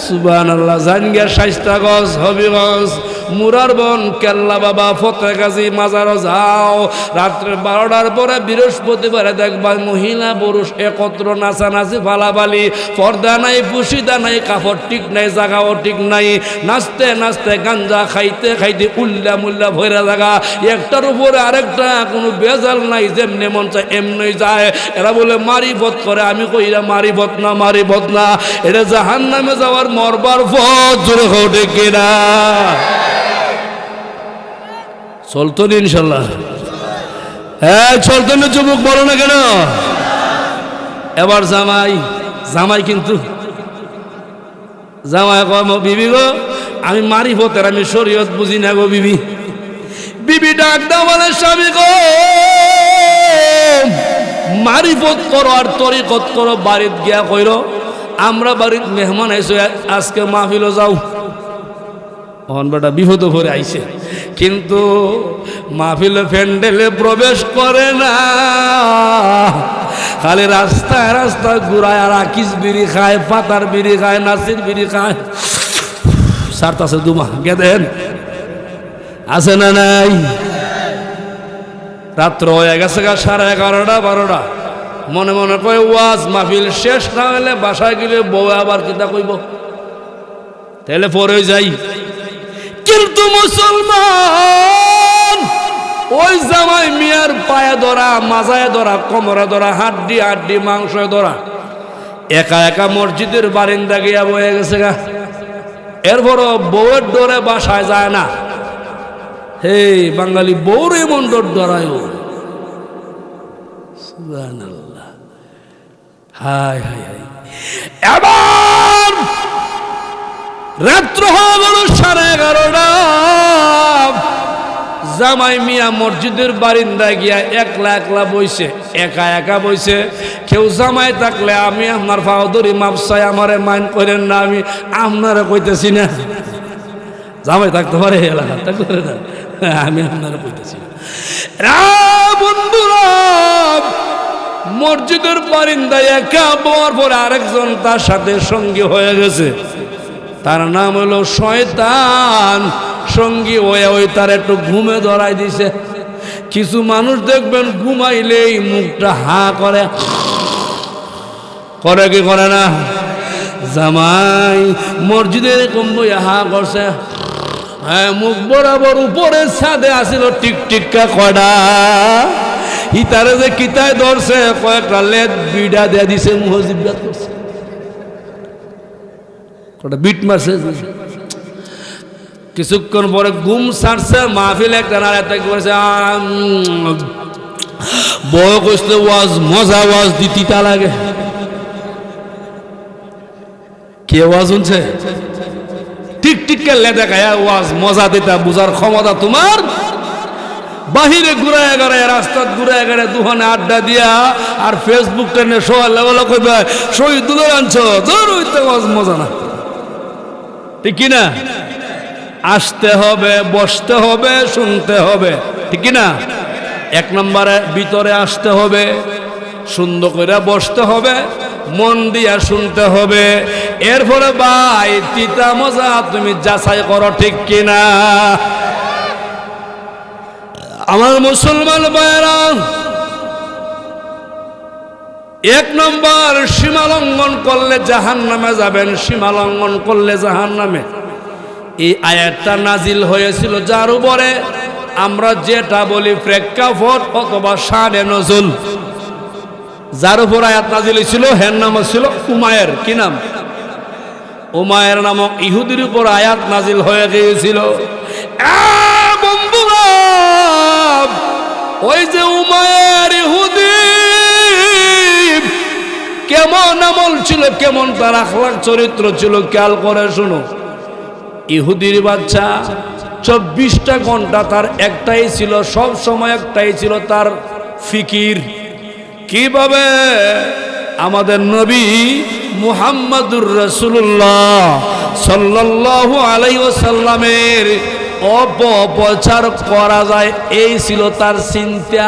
[SPEAKER 1] সুবহানাল্লাহ। জানগা শাইস্তাগঞ্জ, হবিগঞ্জ, মুরার বন কেল্লা বাবা ফতে গাজী মাজারও যাও রাত্রে 12টার পরে বৃহস্পতিবারে দেখবা মহিলা পুরুষ একত্র নাচানাচি ফালাফালি পর্দা নাই পুশিদা নাই কাপড় ঠিক নাই জাগাও ঠিক নাই নাচতে নাচতে গাঞ্জা খাইতে খাইতে উল্লা মুল্লা ভৈরা জায়গা একটার উপরে আরেকটা কোনো বেজাল নাই যেমনি মন চায় এমনি যায় এরা বলে মারিফত করে আমি কই এরা মারিফত না এটা জাহান্নামে যাওয়ার মরবার পথ জোরে ওঠে কিনা চলতো না ইনশাল্লাহ হ্যাঁ চলতো না যুবক বলো না কেন এবার জামাই কিন্তু জামাই কম বিবি গো আমি মারিফতের আমি শরীয়ত বুঝি না গো বিবি ডাক দাও বলে স্বামী গো মারিফত করো আর তরিকত করো বাড়িত গিয়া কইরো আমরা বাড়িত মেহমান আইসো আজকে মাহফিলও যাও অন বেটা বিপদ করে আইছে কিন্তু মাহফিলে প্যান্ডেলে প্রবেশ করে না খালি রাস্তায় রাস্তায় ঘুরায় আর আকিস বিড়ি খায় পাতার বিড়ি খায় নাসির বিড়ি খায় সার্থ আছে দুমা গে দেন আছে না নাই রাত্র হয়ে গেছে 11:30 12টা মনে মনে কয় ওয়াজ মাহফিল শেষ না হলে বাসায় গেলে বউ আবার কিতা কইব তাহলে পরে যাই কিন্তু মুসলমান ওই জামাই মিয়ার পায়ে ধরা মাজায় ধরা কোমরে ধরা হাড্ডি হাড্ডি মাংস ধরা একা একা মসজিদের বারিন্দা গিয়া বয়ে গেছে গা এরপরও বউয়ের ডরে বাসায় যায় না হে বাঙালি বউর এমন ডর ডরায় সুবহানাল্লাহ হায় হায় হায় এবার রাত্র হয়ে গেল 11:30 জামাই মিয়া মসজিদের বারিন্দায় গিয়া একলা বইছে একা একা বইছে কেউ জামাই থাকলে আমি আপনার পাও ধরি মাপ চাই আমারে মাইন্ড করেন না আমি আপনারা কইতেছি না জামাই থাকতে পারে এলাকা থাকতে পারে না আমি আপনারা কইতেছি না বন্ধুরা মসজিদের বারিন্দায় একা বওয়ার পরে আরেকজন তার সাথে সঙ্গী হয়ে গেছে তার নাম হলো শয়তান সঙ্গী ওই তার একটু ঘুমে ধরাই দিছে কিছু মানুষ দেখবেন ঘুমাইলেই মুখটা হা করে কি করে না জামাই মসজিদে এরকম বইয়া হা করছে হ্যাঁ মুখ বরাবর উপরে ছাদে আসিল টিকটিকা কয়টা ইতারে যে কিতায় ধরছে কয়েকটা লেদ বিড়া দিয়ে দিছে মুহজিবাত করছে কটা বিট মারছে কিছুক্ষণ পরে ঘুম ছাড়ছে মাহফিল একটা নারাতে করেছে বয় কইছে ওয়াজ মজা ওয়াজ দিতিতা লাগে কে ওয়াজ শুনছে টিক লে দেখায় ওয়াজ মজা দিতা বুঝার ক্ষমতা তোমার বাহিরে ঘুরায় গড়ায় রাস্তা ঘুরায় গড়ায় দুহানে আড্ডা দিয়া আর ফেসবুক টেনে সোয়াল লেভেল কইবে শহীদুল আনছো জোর হইতে ওয়াজ মজা না ঠিক কিনা আসতে হবে বসতে হবে শুনতে হবে ঠিক কিনা এক নম্বরে ভিতরে আসতে হবে সুন্দর করে বসতে হবে মন দিয়া শুনতে হবে এরপরে ভাই তিতা মজা তুমি যাচাই করো ঠিক কিনা আমার মুসলমান ভাইরা এক নম্বর সীমা লঙ্ঘন করলে জাহান্নামে যাবেন সীমা লঙ্ঘন করলে জাহান্নামে এই আয়াতটা নাজিল হয়েছিল যার উপরে আমরা যেটা বলি প্রেক্ষাপট অথবা শানে নজুল যার উপর আয়াত নাজিল হয়েছিল হের নাম ছিল উমায়ের কি নাম উমায়ের নামক ইহুদির উপর আয়াত নাজিল হয়ে গিয়েছিল বন্ধুরা ওই যে উমায়ের ইহুদি কেমন আমল ছিল কেমন তার আখলাক চরিত্র ছিল খেয়াল করে শুনো ইহুদির বাচ্চা 24টা ঘন্টা তার একটাই ছিল সব সময় একটাই ছিল তার ফিকির কিভাবে আমাদের নবী মুহাম্মদুর রাসূলুল্লাহ সাল্লাল্লাহু আলাইহি ওয়াসাল্লামের অপপ্রচার করা যায় এই ছিল তার চিন্তা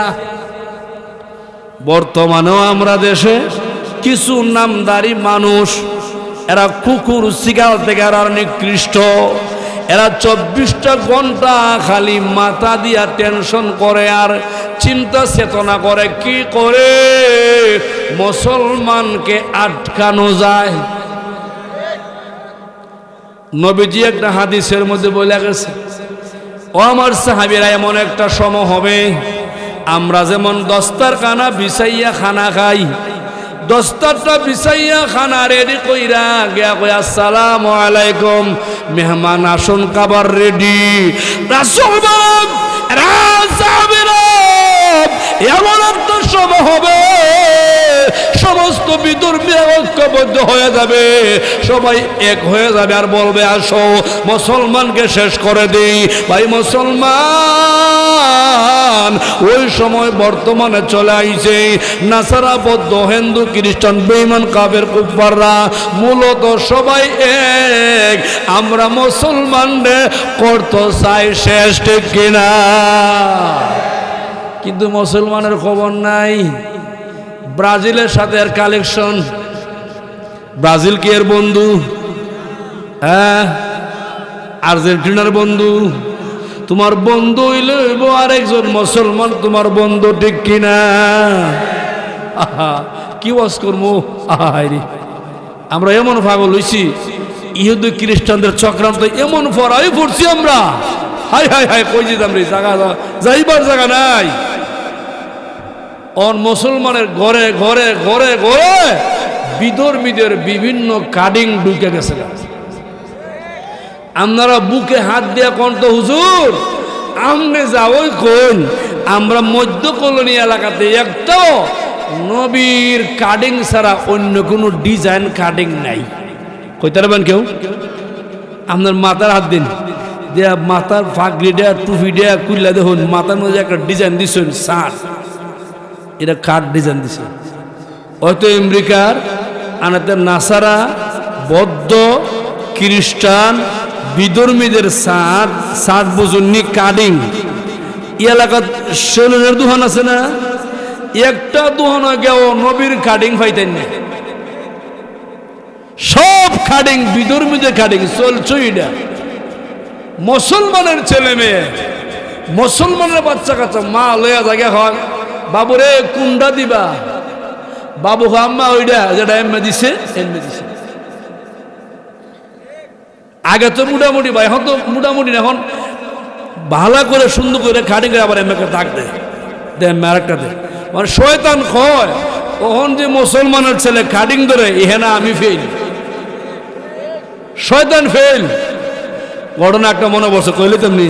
[SPEAKER 1] বর্তমানেও আমরা দেশে কিছু নামদারি মানুষ এরা কুকুর শিকার থেকে আর নিকৃষ্ট এরা 24টা ঘন্টা খালি মাথা দিয়া টেনশন করে আর চিন্তা চেতনা করে কি করে মুসলমানকে আটকানো যায়। নবীজি একটা হাদিসের মধ্যে বলে গেছে, ও আমার সাহাবীরা, এমন একটা সময় হবে আমরা যেমন দস্তারখানা বিছাইয়া খানা খাই, দস্তারটা বিছাইয়া খানা রেডি কইরা গিয়া কই আসসালামু আলাইকুম, মেহমান আসন খাবার রেডি। রাসূল বলেন, সাহাবীরা, এমন একটা সময় হবে সমস্ত বিধর্মী ঐক্যবদ্ধ হয়ে যাবে, সবাই এক হয়ে যাবে আর বলবে আসো মুসলমানকে শেষ করে দেই। ভাই মুসলমান ওই সময় বর্তমানে চলে আইছে নাসারা, বৌদ্ধ, হিন্দু, খ্রিস্টান, বেঈমান, কাফের, কুফাররা মূলত সবাই এক। আমরা মুসলমানদের করতে চাই শেষ, ঠিক কিনা? কিন্তু মুসলমানের খবর নাই। ব্রাজিলের সাথে এর কালেকশন। ব্রাজিল কি এর বন্ধু? হ্যাঁ, আর্জেন্টিনার বন্ধু। তোমার বন্ধু হইলে হইব আরেকজন মুসলমান তোমার বন্ধু, ঠিক কিনা? কি ওয়াজ করবো? আমরা এমন পাগল হইছি, ইহুদি খ্রিস্টানদের চক্রান্ত এমন ফরাই পড়ছি আমরা। হাই হাই হাই, কই যেতাম রে, জায়গা যাইবার জায়গা নাই। অন মুসলমানের ঘরে ঘরে ঘরে ঘরে বিধর্মীদের বিভিন্ন কার্ডিং ঢুকে গেছে। আপনারা বুকে হাত দিয়া কন্ত, হুজুর আমনে যাওই কোন? আমরা মধ্য কলোনি এলাকাতে একটাও নবীর কার্ডিং ছাড়া অন্য কোনো ডিজাইন কার্ডিং নাই। কইতে পারবেন কেউ? আপনার মাথার হাত দিন, দেয়া মাথার ফাগড়ি দেয়া টুপি দেয়া কুল্লা দেখুন, মাথার মধ্যে একটা ডিজাইন দিচ্ছেন ষাট, এটা কাঠ ডিজাইন দিছে। হয়তো আমেরিকার আনাতে নাসারা, বৌদ্ধ, খ্রিস্টান, বিধর্মীদের ষাট বুঝুননি কার্ডিং। এলাকার সেলুনের দোকান আছে না, একটা দোকান গেও নবীর কার্ডিং পাইতেন না। সব কার্ডিং বিধর্মীদের কার্ডিং চলছে। এটা মুসলমানের ছেলে মেয়ে, মুসলমানের বাচ্চা কাচ্চা মা লইয়া জায়গা হয়, বাবু রে কুন্ডা দিবা, বাবু আম্মা ওইটা যেটা এমে দিছে এমে দিছে। আগে তো মোটামুটি ভাই, এখন তো মোটামুটি এখন ভালো করে সুন্দর করে খাটি করে আবার এমএকে দাগ দেয়, আরেকটা দেয়। মানে শয়তান কয় ওহন যে মুসলমানের ছেলে কাটিং ধরে, ইহেনা আমি ফেল, শয়তান ফেল। ঘটনা একটা মনে পড়ছে, কইলে তেমনি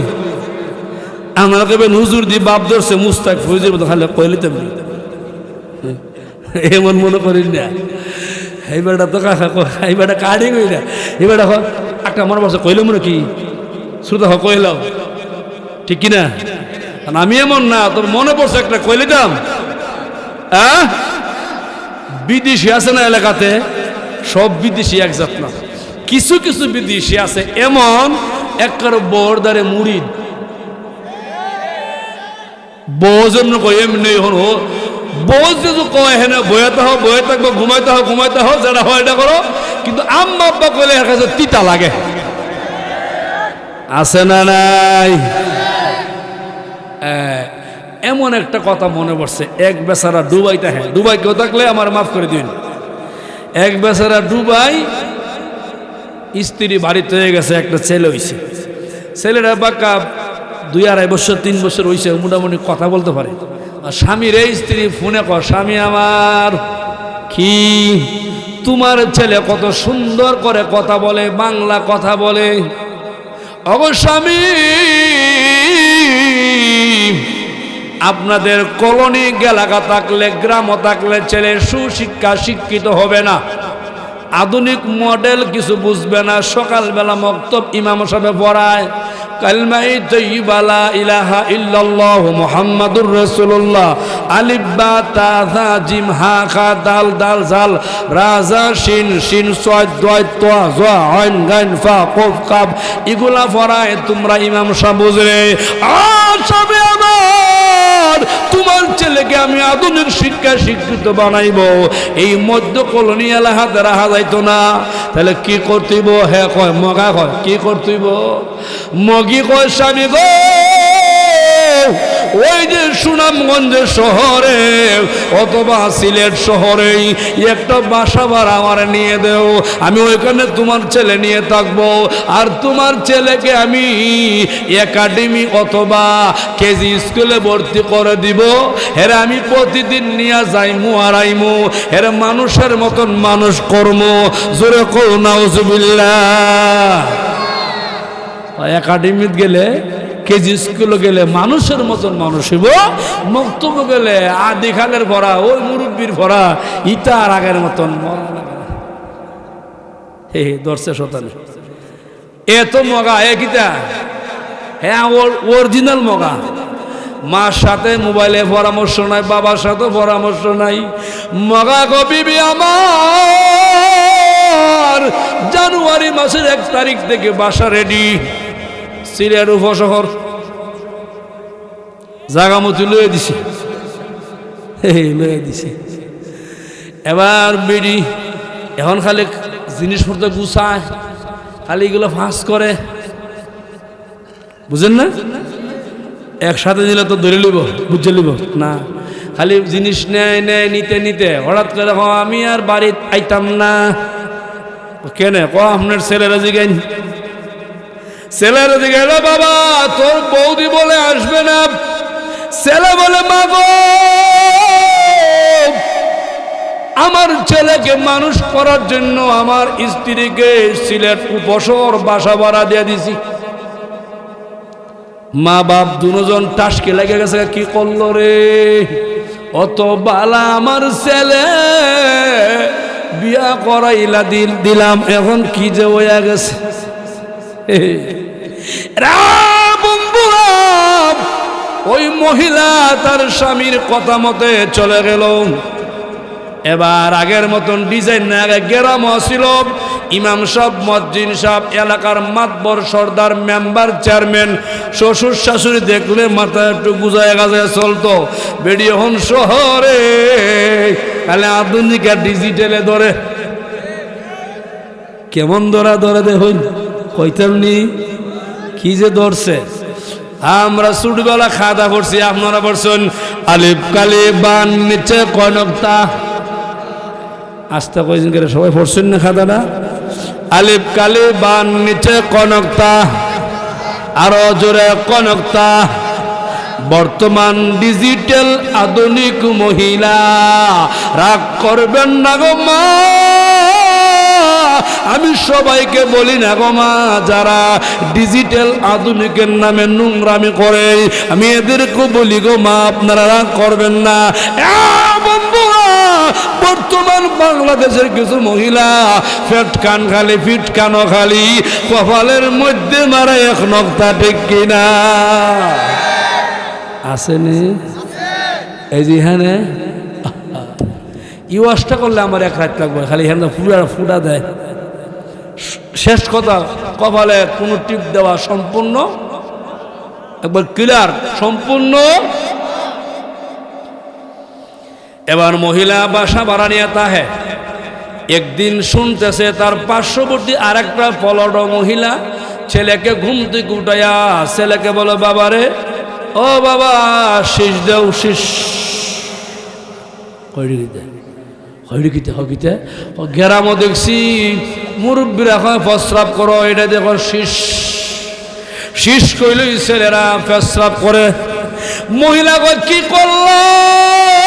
[SPEAKER 1] আমরা কেবে হুজুর দি বাপ ধরছে মুস্তাক ফৌজির মতো খালে, কইলে তেমনি এমন মনে করিস না। এইবারটা তো কাকা এইবারটা কাটিং হই না, এবারটা একটা মনে পড়ছে, কইলে মনে কি শ্রোতা কইলাম, ঠিক কিনা? আমি এমন না, তোর মনে পড়ছে একটা কইলে দাম। বিদেশি আছে না এলাকাতে, সব বিদেশি একজাত না, কিছু কিছু বিদেশি আছে এমন একবার বরদারে মুরিদ বজন্য কয় এমনি এখন হো বোঝ যদি কয় হেনে বয়াতে হোক বয়ে থাকবো, ঘুমাইতে হোক যেটা হয় এটা করো, কিন্তু আম্মা আব্বা কইলে এর কাছে তিতা লাগে। আছে না নাই? এমন একটা কথা মনে পড়ছে, এক বেচারা দুবাইতে, হ্যাঁ দুবাই কেউ থাকলে আমার মাফ করে দিন। এক বেচারা দুবাই, স্ত্রী বাড়িতে হয়ে গেছে, একটা ছেলে হয়েছে, ছেলেটা বাক্কা 2-2.5 বছর 3 বছর হয়েছে, মোটামুটি কথা বলতে পারে। আর স্বামীর এই স্ত্রী ফোনে কয়, স্বামী আমার, কি তোমার ছেলে কত সুন্দর করে কথা বলে, বাংলা কথা বলে। অবস্বামী, আপনাদের কলোনি এলাকা থাকলে, গ্রামও থাকলে ছেলে সুশিক্ষা শিক্ষিত হবে না, আধুনিক মডেল কিছু বুঝবে না। সকালবেলা মক্তব ইমাম সাহেব পড়ায় কালমায়ে তাইয়্যিবা লা ইলাহা ইল্লাল্লাহু মুহাম্মাদুর রাসূলুল্লাহ, আলিফ বা তা থা জিম হা খা দাল দাল জাল রা জা শিন শিন সাদ দয় তা জা আইন গাইন ফা কফ কাফ, এগুলা পড়ায় তোমরা ইমাম সাহেব বুঝরে। সবে আমার, তোমার ছেলেকে আমি আধুনিক শিক্ষা শিক্ষিত বানাইব, এই মধ্য কলোনি এলাকাতে রাখা যাইতো না। তাহলে কি করতেইব? হ্যাঁ কয় মগা কয় কি করতেইব? মগি কয় স্বামী গো ওই যে সুনামগঞ্জের শহরে অথবা সিলেট শহরেই একটা বাসা ভাড়া আমার নিয়ে দেও, আমি ওইখানে তোমার ছেলে নিয়ে থাকবো, আর তোমার ছেলেকে আমি একাডেমি অথবা কেজি স্কুলে ভর্তি করে দিব। এরা আমি প্রতিদিন নিয়ে যাইমু আর আইমু, এরা মানুষের মতন মানুষ কর্ম। জোরে কও নাউজুবিল্লাহ। একাডেমিতে গেলে কেজি স্কুলে গেলে মানুষের মতন মানুষ হইব, মক্তব্য গেলে আদি খালের ভরা ওই মুরব্বীর ভরা ইটা আর আগের মতন হে দর্শে শতানে এত মগা কিতা। হ্যাঁ অরিজিনাল মগা। মার সাথে মোবাইলে পরামর্শ নাই, বাবার সাথে পরামর্শ নাই। মগা গো বিবি আমার জানুয়ারি মাসের 1 তারিখ থেকে বাসা রেডি, সিলেট উপশহর জাগামতি লয়ে দিছে, লয়ে দিছে। এবার বিড়ি এখন খালি জিনিসপত্র গুছায়, খালি এগুলো ফাঁস করে, বুঝেন না? একসাথে দিলে তো ধরে লিব, বুঝে লিব না, খালি জিনিস নেয় নেয় নিতে নিতে হঠাৎ করে আমি আর বাড়িতে আইতাম না। কেনে ক আপনার ছেলেরা জিগাইন, ছেলেরা জিগাইল বাবা তোর বৌদি বলে আসবে না। ছেলে বলে মা গো আমার ছেলেকে মানুষ করার জন্য আমার স্ত্রীকে সিলেট উপশহর বাসা ভাড়া দিয়ে দিছি। মা বাপ দুজন টাসকে লেগে গেছে, কি করলো রে, অত বালা আমার ছেলে বিয়া করাইলা দিলাম, এখন কি যে হইয়া গেছে। ওই মহিলা তার স্বামীর কথা মতে চলে গেল। এবার আগের মতন ডিজাইন না, আগে গ্রাম ছিল ইমাম সাহেব, মসজিদ সাহেব, এলাকার মাতবর, সর্দার, মেম্বার, চেয়ারম্যান, শ্বশুর শাশুড়ি দেখলে মাথা একটু গুজায় গাজায় চলতো। বেডি এখন শহরে তাহলে আধুনিক আর ডিজিটালে ধরে, কেমন ধরা ধরে দেখুন কইতামনি কি যে ধরছে। আমরা ছোটবেলা খাদা পড়ছি, আপনারা পড়ছেন আলিফ কালি বান নিচে কনকতা, আস্তে কয়েছেন করে সবাই পড়ছেন না খাদাটা? আলিফ কালি বান নিচে কনকতা, আরো জোরে কনকতা। বর্তমান ডিজিটাল আধুনিক মহিলা, রাগ করবেন না গো মা, আমি সবাইকে বলি না গো মা, যারা ডিজিটাল আধুনিকের নামে নোংরামি করে আমি এদেরকে বলি গো মা, আপনারা রাগ করবেন না। বন্ধুরা বর্তমান বাংলাদেশের কিছু মহিলা ফেট কান খালি, ফিট কানও খালি, কপালের মধ্যে মারা এক নক্তা, ঠিক কিনা? আসেনি এই যে হ্যাঁ ইউজটা করলে আমার 1 রাত লাগবে, খালি হ্যাঁ ফুটা দেয়। শেষ কথা, কপালে কোনো টিপ দেওয়া সম্পূর্ণ একবার ক্লিয়ার, সম্পূর্ণ। এবার মহিলা বাসা ভাড়া নিয়ে তাহে একদিন শুনতেছে তার পার্শ্ববর্তী আরেকটা পলট মহিলা ছেলেকে ঘুম থেকে উঠাইয়া ছেলেকে বলে বাবারে, ও বাবা শীষ দেও, শীষ হইতে গেরামও দেখছি মুরব্বীরা এখন প্রস্রাব করো, এটা দেখো শীষ শীষ কইলই ছেলেরা প্রস্রাব করে। মহিলা কি করলাম,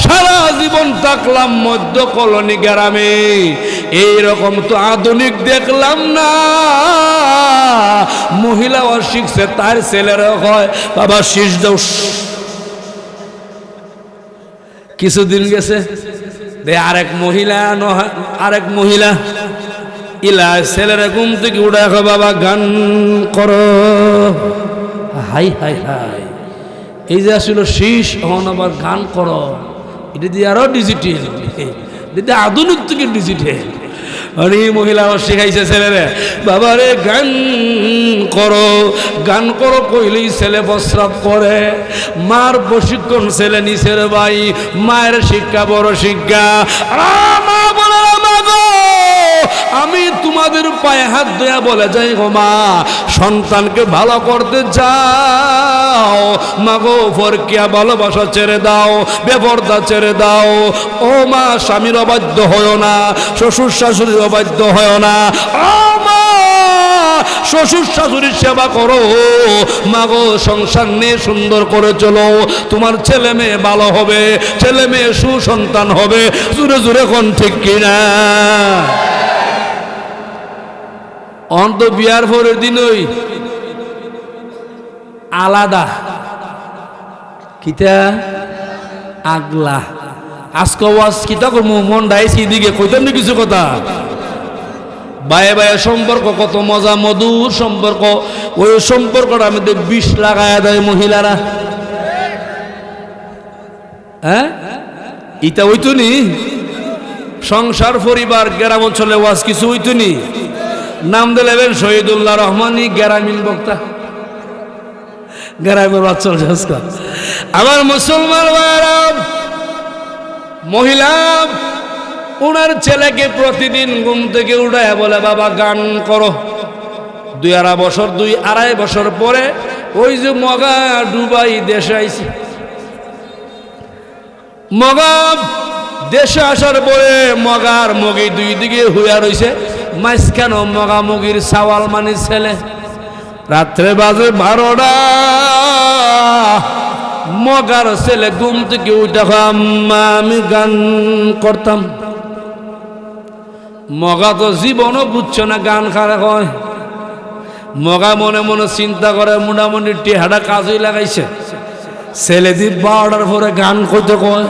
[SPEAKER 1] সারা জীবন থাকলাম মধ্য কলোনি গ্রামে, এইরকম তো আধুনিক দেখলাম না। মহিলাও শিখছে, তার ছেলেরা হয় বাবা শীষ দাও। কিছুদিন গেছে আরেক মহিলা ইলা ছেলেরা ঘুম থেকে উঠে বাবা গান করো। হাই হাই হাই, এই যে আসলে শীষ, এখন আবার গান করো, এটা দিয়ে আরো ডিজিটাল, এটা আধুনিক থেকে ডিজিটাল। আর এই মহিলা শিখাইছে ছেলেরে, বাবারে গান করো, গান করো কইলেই ছেলে প্রস্রাব করে। মার প্রশিক্ষণ ছেলে নিছের ভাই, মায়ের শিক্ষা বড় শিক্ষা। মা বলে মা গো আমি তোমাদের পায়ে হাত দেয়া বলে যাই গো মা, সন্তানকে ভালো করতে চাও মা গো, ফরকিয়া ভালোবাসা ছেড়ে দাও, বেপরদা ছেড়ে দাও। ও মা, স্বামীর অবাধ্য হয় না, শ্বশুর শাশুড়ির অবাধ্য হয় না। ও মা, শ্বশুর শাশুড়ির সেবা করো মা গো, সংসার নিয়ে সুন্দর করে চলো, তোমার ছেলে মেয়ে ভালো হবে, ছেলে মেয়ে সুসন্তান হবে। জোরে জোরে কোন ঠিক কিনা? অন্ত বিয়ার পরের দিনই আলাদা কিতা আগলা। আজকে ওয়াজ কিতা করবো, মন ডাইছি দিকে কইতাম না কিছু কথা। বায়ে বায়ে সম্পর্ক কত মজা, মধুর সম্পর্ক। ওই সম্পর্কটা আমাদের বিষ লাগায় দেয় মহিলারা। হ্যাঁ, ইটা হইতো নি সংসার পরিবার গ্রাম অঞ্চলে ওয়াজ কিছু হইতো নি। নাম দিলেন শহীদুল্লাহ রহমানী, গ্রামীণ বক্তা, গ্রামের বাচ্চা। আমার মুসলমান ভাইরা, মহিলা ওনার ছেলেকে প্রতিদিন ঘুম থেকে উঠায় বলে বাবা গান করো। 2.5 বছর পরে ওই যে মগা ডুবাই দেশে আইছে, মগা দেশে আসার পরে মগার মগি দুই দিকে হুইয়া রইছে, মাঝখানে মগা মগির সাওয়াল মানি ছেলে। রাত্রে বাজে 12টা, মগার ছেলে ঘুম থেকে উঠে আম্মা আমি গান করতাম। মগা তো জীবনও বুঝছে না গান খারা হয়। মগা মনে মনে চিন্তা করে মোটামুটি টেহাটা কাজই লাগাইছে, ছেলে দি 12টার পরে গান করতে কয়।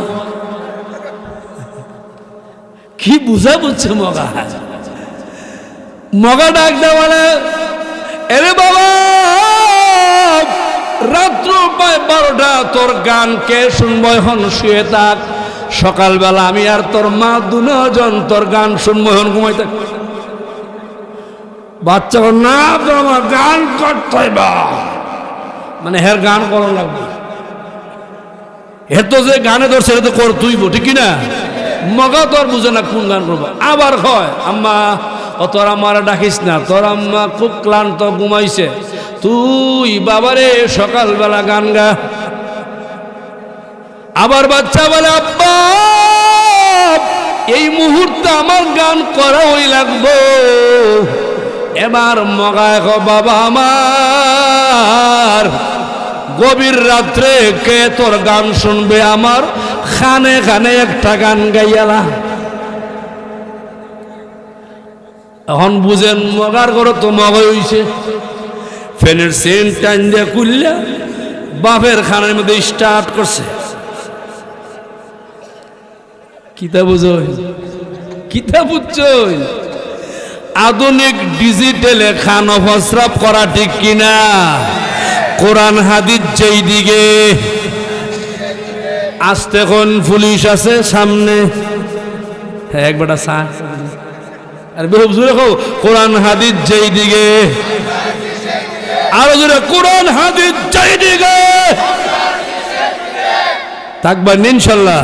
[SPEAKER 1] কি বুঝা বুঝছে মগা? মগা ডাক দেওয়া বলে, এরে বাবা, রাত্র প্রায় 12টা, তোর গান কে শুনবো? এখন শুয়ে থাক, সকালবেলা আমি আর তোর মা দুজন তোর গান শুনবো, এখন ঘুমাই থাক। বাচ্চা না, তো আমার গান করতে মানে হের গান করা লাগবে, হে তো যে গানে ধরছে তো কর তুইব, ঠিক কিনা? মগা তো আর বুঝে না কোন গান করবো। আবার হয় আম্মা, ও তোর আমার ডাকিস না, তোর আম্মা খুব ক্লান্ত, ঘুমাইছে, তুই বাবারে সকালবেলা গান গা। আবার বাচ্চা বলে আব্বা, এই মুহূর্তে আমার গান করা ওই লাগবো। এবার মগা গো বাবা আমার, গভীর রাত্রে কে তোর গান শুনবে? আমার খানে খানে একটা গান গাইয়ালা। এখন বুঝেন মগার ঘরে তো মগা হইছে, ফ্যানের সেন টাইম দিয়ে খুললা বাপের খানের মধ্যে স্টার্ট করছে। কিতা বুঝো, কিতা বুঝছো? আধুনিক ডিজিটালে খান প্রস্রাব করা ঠিক কিনা? কোরআন হাদিস যেই দিকে আসতে, কোন পুলিশ আছে সামনে, হ্যাঁ একবারটা সা আর বেহুব জোরে কও, কোরআন হাদিস যেই দিকে, আরো জোরে কোরআন হাদিস যেই দিকে থাকবেন ইনশাল্লাহ।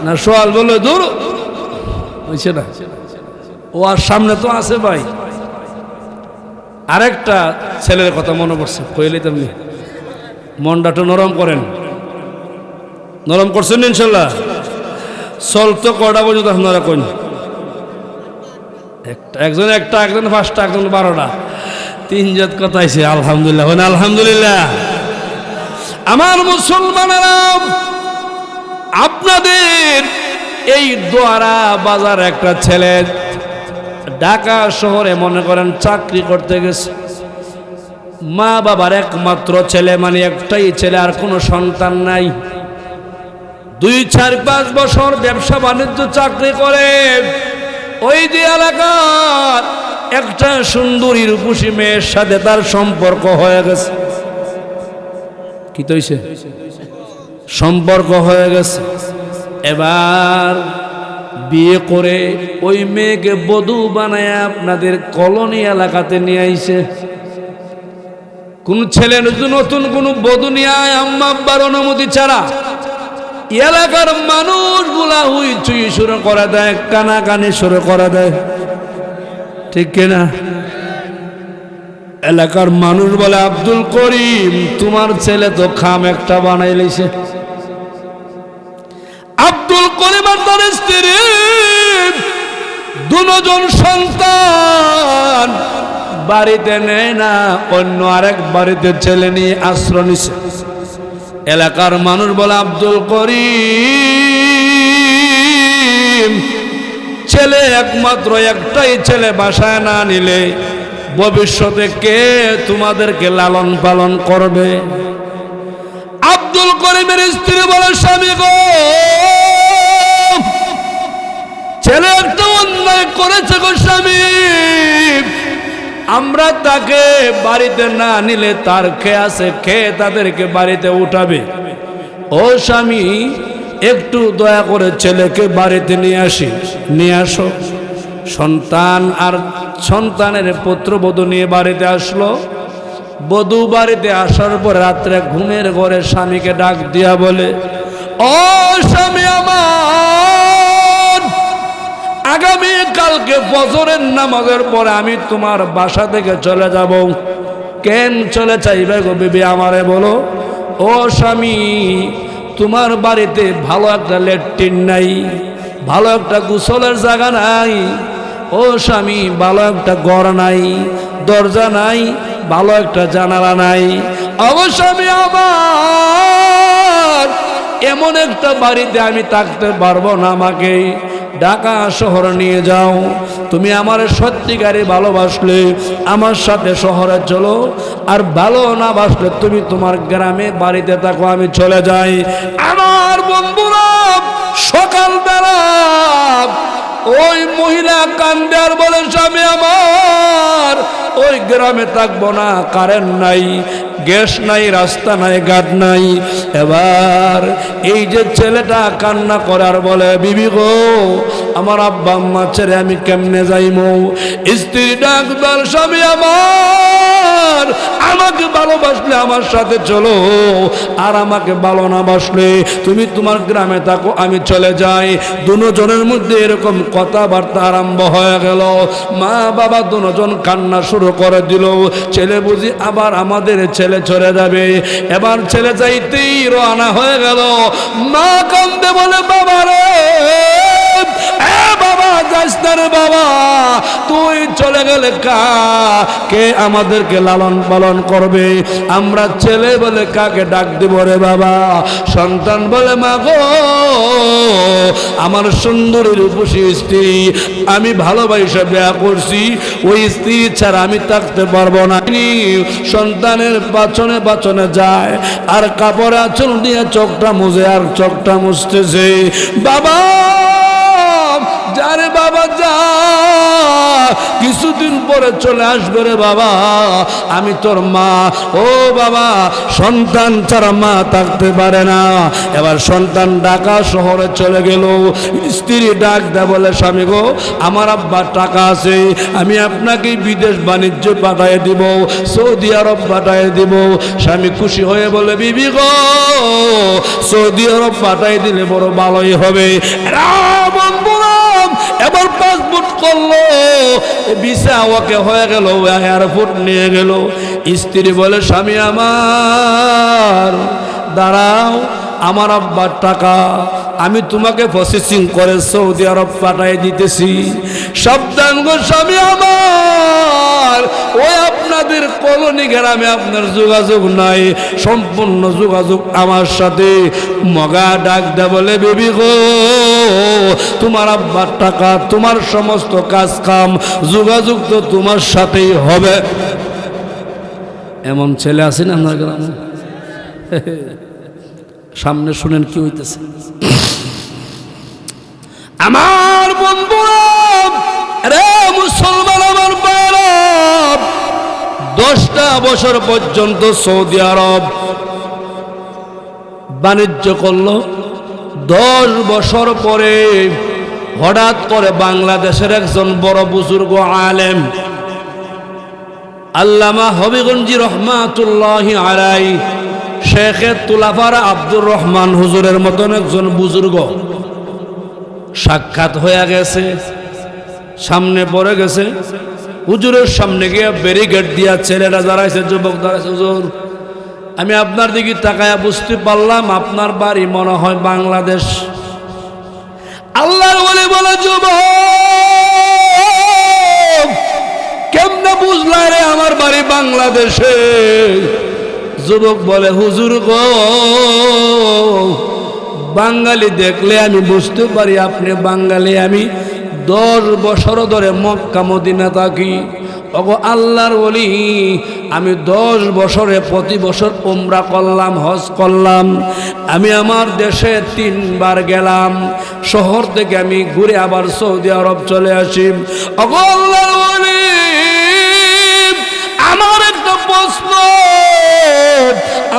[SPEAKER 1] না সোয়াল বলে দূর হয়েছে না, ও আর সামনে তো আছে ভাই। আরেকটা ছেলের কথা মনে পড়ছে, কইলে তেমনি মনটা একটু নরম করেন। নরম করছেন ইনশাল্লাহ? চলতো কটা পর্যন্ত আপনারা কইন? একজন 5টা, একজন 12টা, 3 জাত কথা আছে। আলহামদুলিল্লাহ, আলহামদুলিল্লাহ। আমার মুসলমানেরা, আপনাদের এই দোয়ারা বাজার একটা ছেলে ঢাকা শহরে মনে করেন চাকরি করতে গেছে, মা বাবার একমাত্র ছেলে, মানে একটাই ছেলে, আর কোনো সন্তান নাই। 2-4-5 বছর ব্যবসা বাণিজ্য চাকরি করে ওই যে এলাকার একটা সুন্দরী রূপসী মেয়ের সাথে তার সম্পর্ক হয়ে গেছে। কি তো হইছে? সম্পর্ক হয়ে গেছে। এবার বিয়ে করে ওই মেয়েকে বধূ বানায় আপনাদের কলোনি এলাকাতে নিয়ে আইছে। কোন ছেলে নতুন কোন বধূ নিয়ে আয় আম্মা আব্বার অনুমতি ছাড়া, এলাকার মানুষগুলা হুইচুই শুরু করে দেয়, কানাকানি শুরু করে দেয়। ঠিক কিনা? এলাকার মানুষ বলে, আব্দুল করিম তোমার ছেলে তো খাম একটা বানাই লইছে। আব্দুল করিম আর তার স্ত্রী দুজন সন্তান বাড়িতে নেয় না, অন্য আরেক বাড়িতে ছেলে নিয়ে আশ্রয় নিছে। এলাকার মানুষ বলে, আব্দুল করিম ছেলে একমাত্র একটাই ছেলে, বাসায় না নিলে ভবিষ্যতে কে তোমাদেরকে লালন পালন করবে? আব্দুল করিমের স্ত্রী বলে, স্বামী গো, ছেলে একটা অন্যায় করেছে গো স্বামী, আমরা তাকে বাড়িতে না নিলে তার খেয়ে আছে, খেয়ে তাদেরকে বাড়িতে উঠাবে। ও স্বামী, একটু দয়া করে ছেলেকে বাড়িতে নিয়ে আসো। সন্তান আর সন্তানের পুত্রবধূ নিয়ে বাড়িতে আসলো। বধূ বাড়িতে আসার পর রাত্রে ঘুমের ঘরে স্বামীকে ডাক দিয়া বলে, ও স্বামী আমার, আগামী কালকে ফজরের নামাজের পরে আমি তোমার বাসা থেকে চলে যাব। কেন চলে চাইবে গো বিবি, আমারে বলো। ও স্বামী, তোমার বাড়িতে ভালো একটা ল্যাট্রিন নাই, ভালো একটা গোসলের জায়গা নাই। ও স্বামী, ভালো একটা ঘর নাই, দরজা নাই, ভালো একটা জানালা নাই। অবশ্যই আমার এমন একটা বাড়িতে আমি থাকতে পারবো না, আমাকে ঢাকা শহর নিয়ে যাও। তুমি আমার সত্যিকারে ভালোবাসলে আমার সাথে শহরে চলো, আর ভালো না বাসলে তুমি তোমার গ্রামে বাড়িতে থাকো, আমি চলে যাই। আমার বন্ধুরা সকালবেলা ওই মহিলা কান্দে আর বলে, স্বামী আমার ওই গ্রামে থাকবো না, কারেন্ট নাই, গ্যাস নাই, রাস্তা নাই, ঘাট নাই। এবার এই যে ছেলেটা কান্না করার বলে, বিবি গো, আমার আব্বা আম্মা ছেড়ে আমি কেমনে যাইমু? স্ত্রী ডাক বল, স্বামী আমার, আমাকে ভালোবাসলে আমার সাথে চলো, আর আমাকে ভালো না বাসলে তুমি তোমার গ্রামে থাকো, আমি চলে যাই। দুজনের মধ্যে এরকম কথাবার্তা আরম্ভ হয়ে গেল। মা বাবা দুজন কান্না শুরু করে দিল। ছেলে বুঝি আবার আমাদের ছেলে চলে যাবে। এবার ছেলে যাইতেই রওনা হয়ে গেল। মা কান্দে বলে, বাবা রে, বাবা যাস না রে বাবা, তুই চলে গেলে কে আমাদেরকে লালন পালন করবে? আমরা ছেলে বলে কাকে ডাক দিব রে বাবা? সন্তান বলে, মা গো, আমার সুন্দরী রূপসী স্ত্রী আমি ভালোবাসা বিয়ে করছি, ওই স্ত্রী ছাড়া আমি থাকতে পারবো না। সন্তানের বাচনে বাচনে যায়, আর কাপড় আঁচল দিয়ে চোখটা মুছে, আর চোখটা মুছতেছে। বাবা, যারে বাবা যা, কিছুদিন পরে চলে আসবে রে বাবা, আমি তোর মা। ও বাবা, সন্তান ছাড়া মা থাকতে পারে না। এবার সন্তান ঢাকা শহরে চলে গেল। স্ত্রী ডাক দেয় বলে, স্বামী গো, আমার আব্বার টাকা আছে, আমি আপনাকে বিদেশ বাণিজ্য পাঠিয়ে দিব, সৌদি আরব পাঠিয়ে দিব। স্বামী খুশি হয়ে বলে, বিবি গো, সৌদি আরব পাঠিয়ে দিলে বড় ভালোই হবে। এবার পাসপোর্ট করলো, ভিসা ওকে হয়ে গেল, এয়ারপোর্ট নিয়ে গেল। স্ত্রী বলে, স্বামী আমার, দাঁড়াও, আমার আব্বার টাকা আমি তোমাকে প্রসেসিং করে সৌদি আরব পাঠিয়ে দিতেছি। সাবধান গো স্বামী আমার, ওই আপনাদের কলোনি গ্রামে আপনার যোগাযোগ নাই, সম্পূর্ণ যোগাযোগ আমার সাথে। মগা ডাক দে বলে, বেবি গো, তোমার আব্বার টাকা, তোমার সমস্ত কাজ কাম যোগাযোগ তো তোমার সাথেই হবে। এমন ছেলে আছে না আপনার গ্রামে? সামনে শুনেন কি হইতেছে। আমার বন্ধুরা, রে মুসলমান আমার ভাইরা, 10টা বছর পর্যন্ত সৌদি আরব বাণিজ্য করলো। 10 বছর পরে হঠাৎ করে বাংলাদেশের একজন বড় বুজুর্গ আলেম, আল্লামা হবিগঞ্জি রহমাতুল্লাহি আলাইহি, শেখে তুলাফারা আব্দুর রহমান হুজুরের মতন একজন বুজুর্গ সাক্ষাৎ হয়ে গেছে, সামনে পড়ে গেছে। হুজুরের সামনে গিয়ে ব্যারিকেড দিয়া ছেলেরা দাঁড়াইছে, যুবক দাঁড়াইছে। হুজুর, আমি আপনার দিকে তাকায়া বুঝতে পারলাম আপনার বাড়ি মনে হয় বাংলাদেশ। আল্লাহর ওলি বলে, যুবক কেমনে বুঝলা রে আমার বাড়ি বাংলাদেশে? যুবক বলে, হুজুর গো, বাঙালি দেখলে আমি বুঝতে পারি আপনি বাঙালি। আমি 10 বছর ধরে মক্কা মদিনা থাকি। ওগো আল্লাহর ওলি, আমি 10 বছরে প্রতি বছর উমরা করলাম, হজ করলাম। আমি আমার দেশে 3 বার গেলাম। শহর থেকে আমি ঘুরে আবার সৌদি আরব চলে আসি। ওগো আল্লাহর ওলি, আমার একটা প্রশ্ন,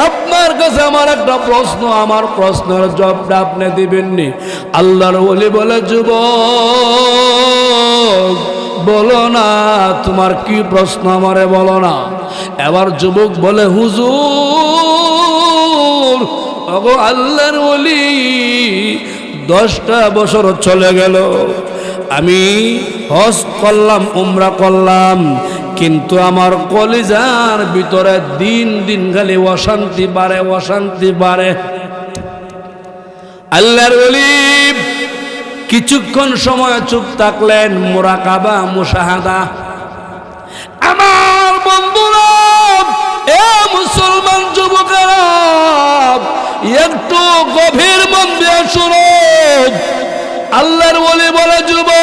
[SPEAKER 1] আপনার কাছে আমার একটা প্রশ্ন, আমার প্রশ্নের জবাবটা আপনি দিবেননি? আল্লাহর ওলি বলে, যুবক বলো না, তোমার কি প্রশ্ন আমারে বলো না। এবার যুবক বলে, হুজুর ওগো আল্লাহর ওলি, 10টা বছর চলে গেল, আমি হজ করলাম, উমরা করলাম, কিন্তু আমার কলিজার ভিতরে দিন দিন খালি অশান্তি বাড়ে, অশান্তি বাড়ে। আল্লাহর ওলি কিছুক্ষণ সময় চুপ থাকলেন, মুরাকাবা, মুশাহাদা। আমার বন্ধুরা, এ মুসলমান যুবকেরা, একটু গভীর মন দিয়ে শুনো। আল্লাহর ওলি বলে, যুবক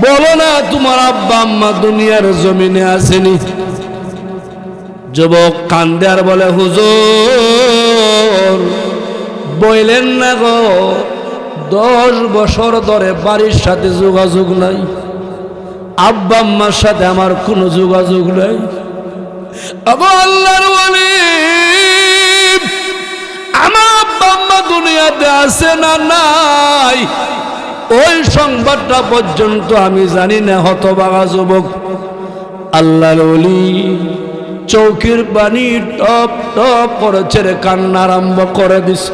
[SPEAKER 1] বলো না, তোমার আব্বা আম্মা দুনিয়ার জমিনে আসেনি? যুবক কান্দে আর বলে, হুজুর বইলেন না গো, 10 বছর ধরে বাড়ির সাথে যোগাযোগ নাই, আব্বা আম্মার সাথে আমার কোনো যোগাযোগ নাই। আল্লাহর ওলি, আমার আব্বা আম্মা দুনিয়াতে আছে না নাই, ওই সংবাদটা পর্যন্ত আমি জানি না। হতভাগা যুবক। আল্লাহর ওলি চৌকির পানি টপ টপ করে ছেড়ে কান্না আরম্ভ করে দিছে।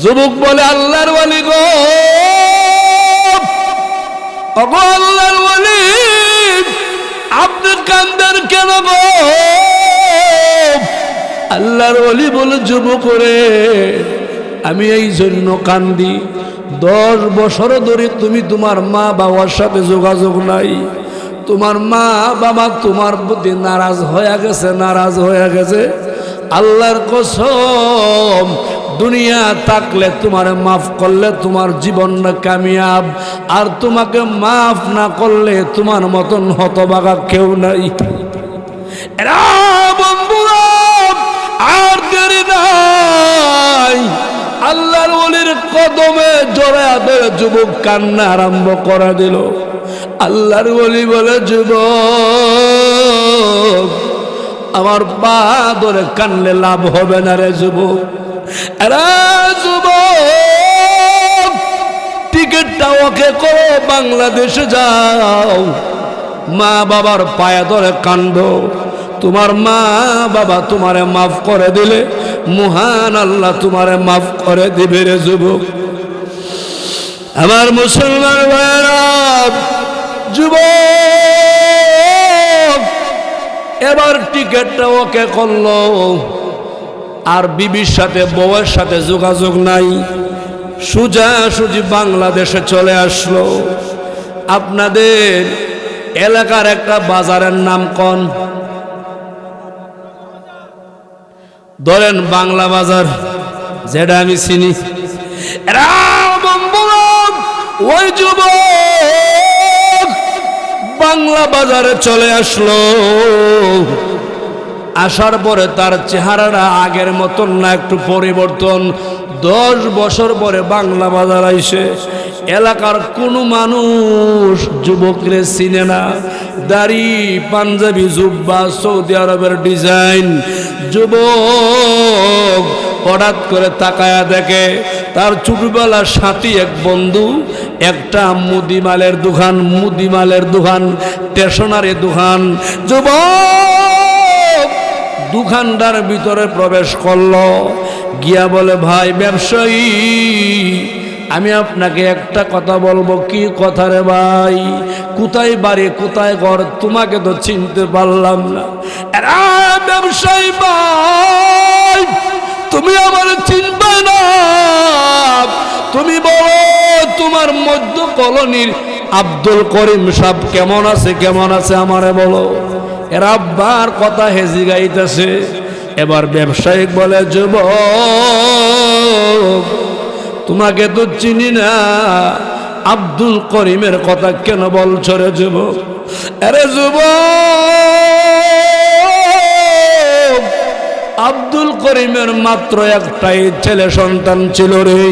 [SPEAKER 1] যুবক বলে, আল্লাহর ওলি গো, ওগো আল্লাহর ওলি, আপনি কান্দেন কেন গো? আল্লাহর ওলি বলে, যুবক রে, আমি এই জন্য কান্দি, 10 বছর ধরে তুমি তোমার মা বাবার সাথে যোগাযোগ নাই। তোমার মা বাবা তোমার প্রতি নারাজ হয়ে গেছে, নারাজ হয়ে গেছে। আল্লাহর কসম, দুনিয়া থাকলে তোমারে মাফ করলে তোমার জীবনটা কামিয়াব, আর তোমাকে মাফ না করলে তোমার মতন হতভাগা কেউ নাই। এরা বন্ধুরা, আর দেরি নাই। আল্লাহর ওলির কদমে জড়ায়া ধরে যুবক কান্না আরম্ভ করে দিল। আল্লাহর ওলি বলে, যুবক আমার পা ধরে কানলে লাভ হবে না রে যুবক। এরা যুবক, টিকিটটা ওকে করো, বাংলাদেশে যাও, মা বাবার পায়ে ধরে কান্দো। তোমার মা বাবা তোমারে মাফ করে দিলে মহান আল্লাহ তোমারে মাফ করে দিবে রে যুবক। আমার মুসলমান ভাইরা, যুবক এবার টিকিটটা ওকে করলো, আর বিবির সাথে বউয়ের সাথে যোগাযোগ নাই, সোজাসুজি বাংলাদেশে চলে আসলো। আপনাদের এলাকার একটা বাজারের নাম কোন? ধরেন বাংলা বাজার, যেটা আমি চিনি। ওই যুবক বাংলা বাজারে চলে আসলো। আসার পরে তার চেহারাটা আগের মতন না, একটু পরিবর্তন। 10 বছর পরে বাংলা বাজার আইসে এলাকার কোনো মানুষ যুবকরে চিনে না। দাড়ি, পাঞ্জাবি, জুব্বা, সৌদি আরবের ডিজাইন। যুবক হঠাৎ করে তাকায়া দেখে তার ছোটবেলার সাথী এক বন্ধু একটা মুদিমালের দোকান, স্টেশনারি দোকান। যুবক দোকানদার ভিতরে প্রবেশ করলো, গিয়া বলে, ভাই ব্যবসায়ী, আমি আপনাকে একটা কথা বলবো। কি কথা রে ভাই? কোথায় বাড়ি কোথায় ঘর তোমাকে তো চিনতে পারলাম না। এরা ব্যবসায়ী ভাই, তুমি আমার চিনবে না। তুমি বলো তোমার মধ্য কলোনির আব্দুল করিম সাহেব কেমন আছে? কেমন আছে আমারে বলো। এরা আব্বার কথা হেজি গাইতেছে। এবার ব্যবসায়িক বলে, যুবক তোমাকে তো চিনি না, আব্দুল করিমের কথা কেন বলছো রে যুবক? আরে যুবক, আব্দুল করিমের মাত্র একটাই ছেলে সন্তান ছিল রে।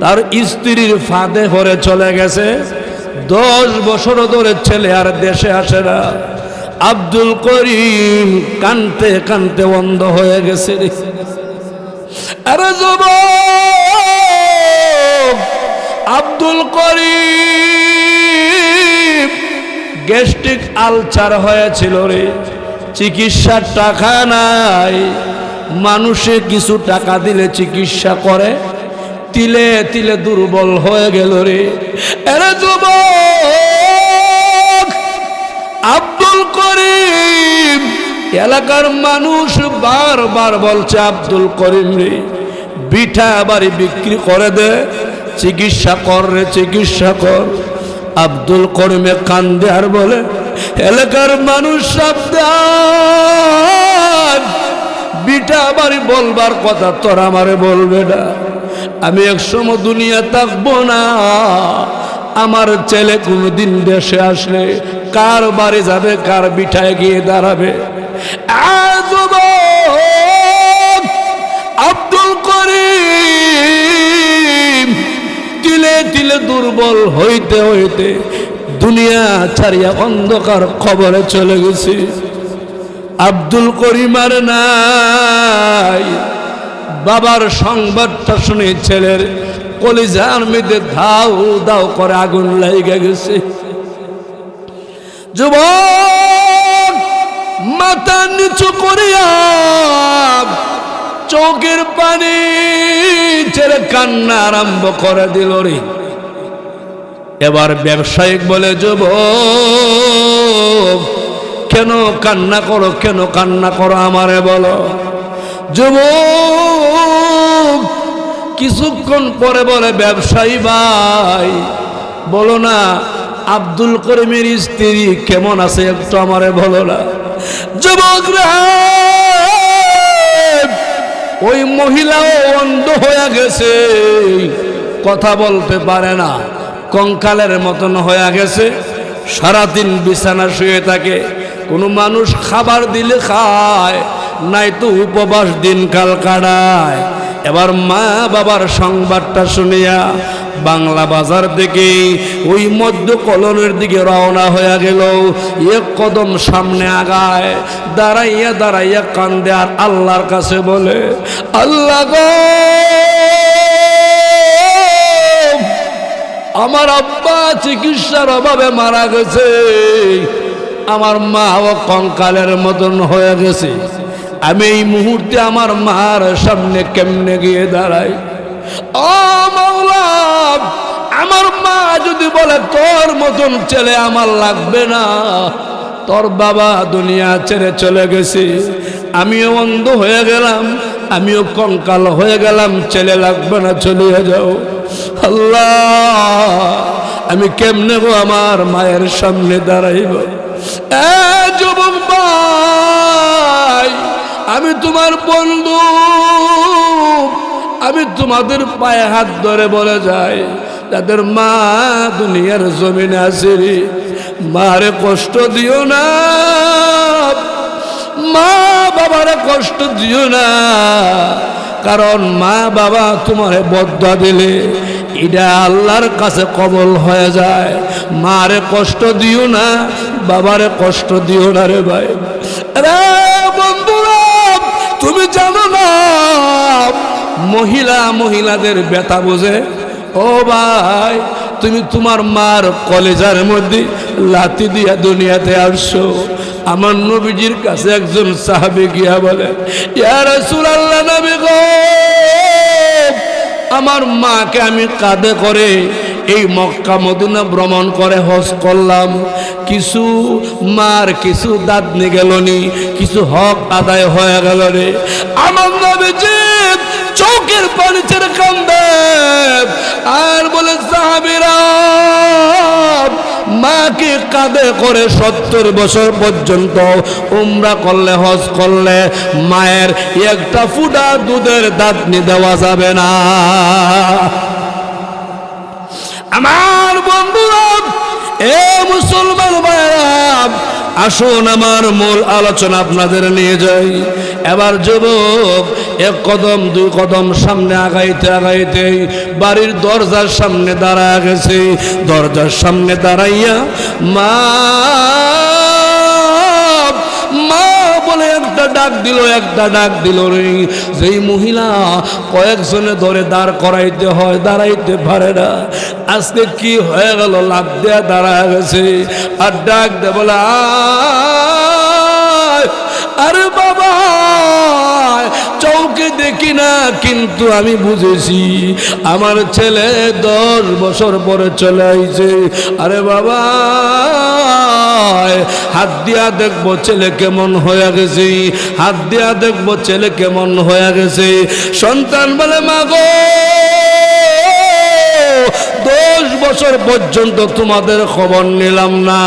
[SPEAKER 1] তার স্ত্রীর ফাঁদে পড়ে চলে গেছে। 10 বছর ধরে ছেলে আর দেশে আসে না। আব্দুল করিম কানতে কানতে অন্ধ হয়ে গেছে রে। আরে যুবক, আব্দুল করিম গ্যাস্ট্রিক আলসার হয়েছিল রে। চিকিৎসার টাকা নাই। মানুষে কিছু টাকা দিলে চিকিৎসা করে, তিলে তিলে দুর্বল হয়ে গেল রে। আরে যুবক, আব্দুল করিম এলাকার মানুষ বারবার বলছে, আব্দুল করিম রে বিঠা বাড়ি বিক্রি করে দে, চিকিৎসা কর রে, চিকিৎসা কর। আব্দুল করিমে কান্দে আর বলে, এলাকার মানুষ সাবধান, বিঠা বাড়ি বলবার কথা তোর আমারে বলবে না। আমি একসময় দুনিয়া থাকবো না। আমার ছেলে কোনদিন দেশে আসলে কার বাড়ি যাবে, কার বিঠায় গিয়ে দাঁড়াবে? আব্দুল করিম তিলে তিলে দুর্বল হইতে হইতে দুনিয়া ছাড়িয়া অন্ধকার কবরে চলে গেছে। আব্দুল করিম আর নাই। বাবার সংবাদটা শুনে ছেলের কলিজার মধ্যে ধাউ দাও করে আগুন লাগিয়ে গেছে। যুবক মাথা নিচু করিয়া চোখের পানি ছেড়ে কান্না আরম্ভ করে দিল রে। এবার ব্যবসায়িক বলে, যুবক কেন কান্না করো, কেন কান্না করো আমারে বলো। যুবক কিছুক্ষণ পরে বলে, ব্যবসায়ী ভাই বলো না আব্দুল করিমের স্ত্রী কেমন আছে একটু আমারে বলো না। যুবক রে, ওই মহিলাও অন্ধ হয়ে গেছে, কথা বলতে পারে না, কঙ্কালের মতন হয়ে গেছে। সারাদিন বিছানা শুয়ে থাকে। কোনো মানুষ খাবার দিলে খায়, নাই তো উপবাস দিনকাল কাটায়। এবার মা বাবার সংবাদটা শুনিয়া বাংলা বাজার থেকে ওই মধ্য কলোনির দিকে রওনা হয়ে গেল। এক কদম সামনে আগায়, দাঁড়াইয়া দাঁড়াইয়া কান্দে আর আল্লাহর কাছে বলে, আল্লাহ গো, আমার আব্বা চিকিৎসার অভাবে মারা গেছে, আমার মাও কঙ্কালের মতন হয়ে গেছে। আমি এই মুহূর্তে আমার মার সামনে কেমনে গিয়ে দাঁড়াই? ও মাওলা, আমার মা যদি বলে তোর মতন ছেলে আমার লাগবে না, তোর বাবা দুনিয়া ছেড়ে চলে গেছে, আমিও অন্ধ হয়ে গেলাম, আমিও কঙ্কাল হয়ে গেলাম, ছেলে লাগবে না, চলিয়ে যাও। আল্লাহ, আমি কেমনে গো আমার মায়ের সামনে দাঁড়াইব? যুবক ভাই, আমি তোমার বন্ধু, আমি তোমাদের পায়ে হাত ধরে বলে যাই, তাদের মা দুনিয়ার জমিনে আছে রে, মারে কষ্ট দিও না, মা বাবারে কষ্ট দিও না। কারণ মা বাবা তোমারে বদ্দা দিলে এটা আল্লাহর কাছে কবল হয়ে যায়। মারে কষ্ট দিও না, বাবারে কষ্ট দিও না রে ভাই। রে বন্ধুরা, তুমি জানো না মহিলাদের ব্যথা বোঝে? ও ভাই, তুমি তোমার মার কলেজার মধ্যে লাথি দিয়া দুনিয়াতে আসছো। আমার নবীজির কাছে একজন সাহাবী গিয়া বলে, ইয়া রাসূলুল্লাহ, নবী গো, আমার মাকে আমি কাঁধে করে এই মক্কা মদিনা ভ্রমণ করে হজ করলাম, কিছু মার কিছু দাঁত নিয়ে গেল নি, কিছু হক আদায় হয়ে গেল রে। আমার নবীজি চোখের পানি ছেড়ে কান্দে আর বলে সাহাবীরা মাকে কাঁধে করে 70 বছর পর্যন্ত উমরা করলে হজ করলে মায়ের একটা ফুটা দুধের দাঁত নিয়ে দেওয়া যাবে না। আমার বন্ধুরা, এ মুসলমান ভাইরা, আসুন আমার মূল আলোচনা আপনাদের নিয়ে যাই। এবার যুবক এক কদম দুই কদম সামনে আগাইতে আগাইতে বাড়ির দরজার সামনে দাঁড়ায় গেছে। দরজার সামনে দাঁড়াইয়া মা মা বলে একটা ডাক দিল, একটা ডাক দিল রে। যেই মহিলা কয়েকজনে ধরে দাঁড় করাইতে হয় দাঁড়াইতে পারে না, আজকে কি হয়ে গেল, লাফ দেয়া দাঁড়ায় গেছে আর ডাক দে বলে আরে বাবা চৌকে দেখি না, কিন্তু আমি বুঝেছি আমার ছেলে 10 বছর পরে চলে আইছে। আরে বাবা হাত দিয়া দেখবো ছেলে কেমন হয়ে গেছে, হাত দিয়া দেখবো ছেলে কেমন হয়ে গেছে। সন্তান বলে মা গো 10 বছর পর্যন্ত তোমাদের খবর নিলাম না,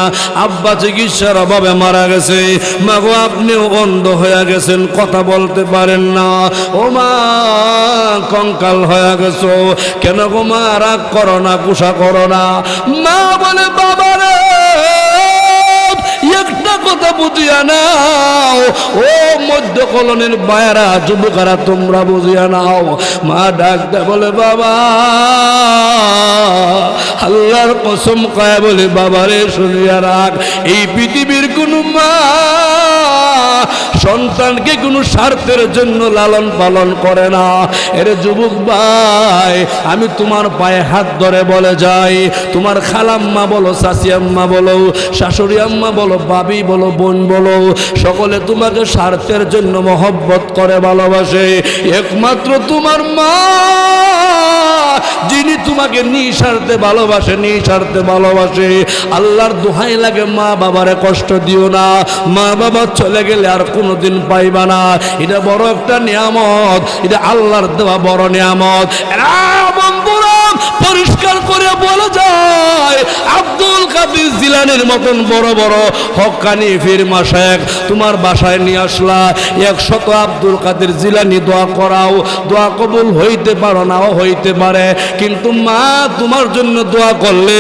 [SPEAKER 1] আব্বা চিকিৎসার অভাবে মারা গেছে, মা গো আপনিও অন্ধ হয়ে গেছেন, কথা বলতে পারেন না, ও মা কঙ্কাল হয়ে গেছো, কেন গো মা রাগ করো না, গুসা করো না। মা বলে বাবা রে একটা কথা বুঝিয়া নাও, ও মধ্য কলনের বায়রা যুবকেরা তোমরা বুঝিয়া নাও। মা ডাক দে বলে বাবা আল্লাহর কসম খায় বলে বাবারে শুনিয়া রাখ, এই পৃথিবীর কোন মা সন্তানকে কোনো স্বার্থের জন্য লালন পালন করে না। এর যুবক ভাই আমি তোমার পায়ে হাত ধরে বলে যাই, তোমার খালাম্মা বলো, চাচি আম্মা বলো, শাশুড়ি আম্মা বলো, বাবি বলো, বোন বলো, সকলে তোমাকে স্বার্থের জন্য মহব্বত করে ভালোবাসে। একমাত্র তোমার মা যিনি তোমাকে নিঃস্বার্থে ভালোবাসে, নিঃস্বার্থে ভালোবাসে। আল্লাহর দোহাই লাগে মা বাবারে কষ্ট দিও না, মা বাবা চলে গেলে আর কোনোদিন পাইবা না। এটা বড় একটা নিয়ামত, এটা আল্লাহর দেওয়া বড় নিয়ামত। বন্ধুরা পরিষ্কার করে বলা যায় আব্দুল কাদের জিলানীর মতন বড় বড় হক্কানি পীর মাশায়েখ তোমার বাসায় নিয়ে আসলা, 100 আব্দুল কাদের জিলানী দোয়া করাও, দোয়া কবুল হইতে পারো নাও হইতে পারে, কিন্তু মা তোমার জন্য দোয়া করলে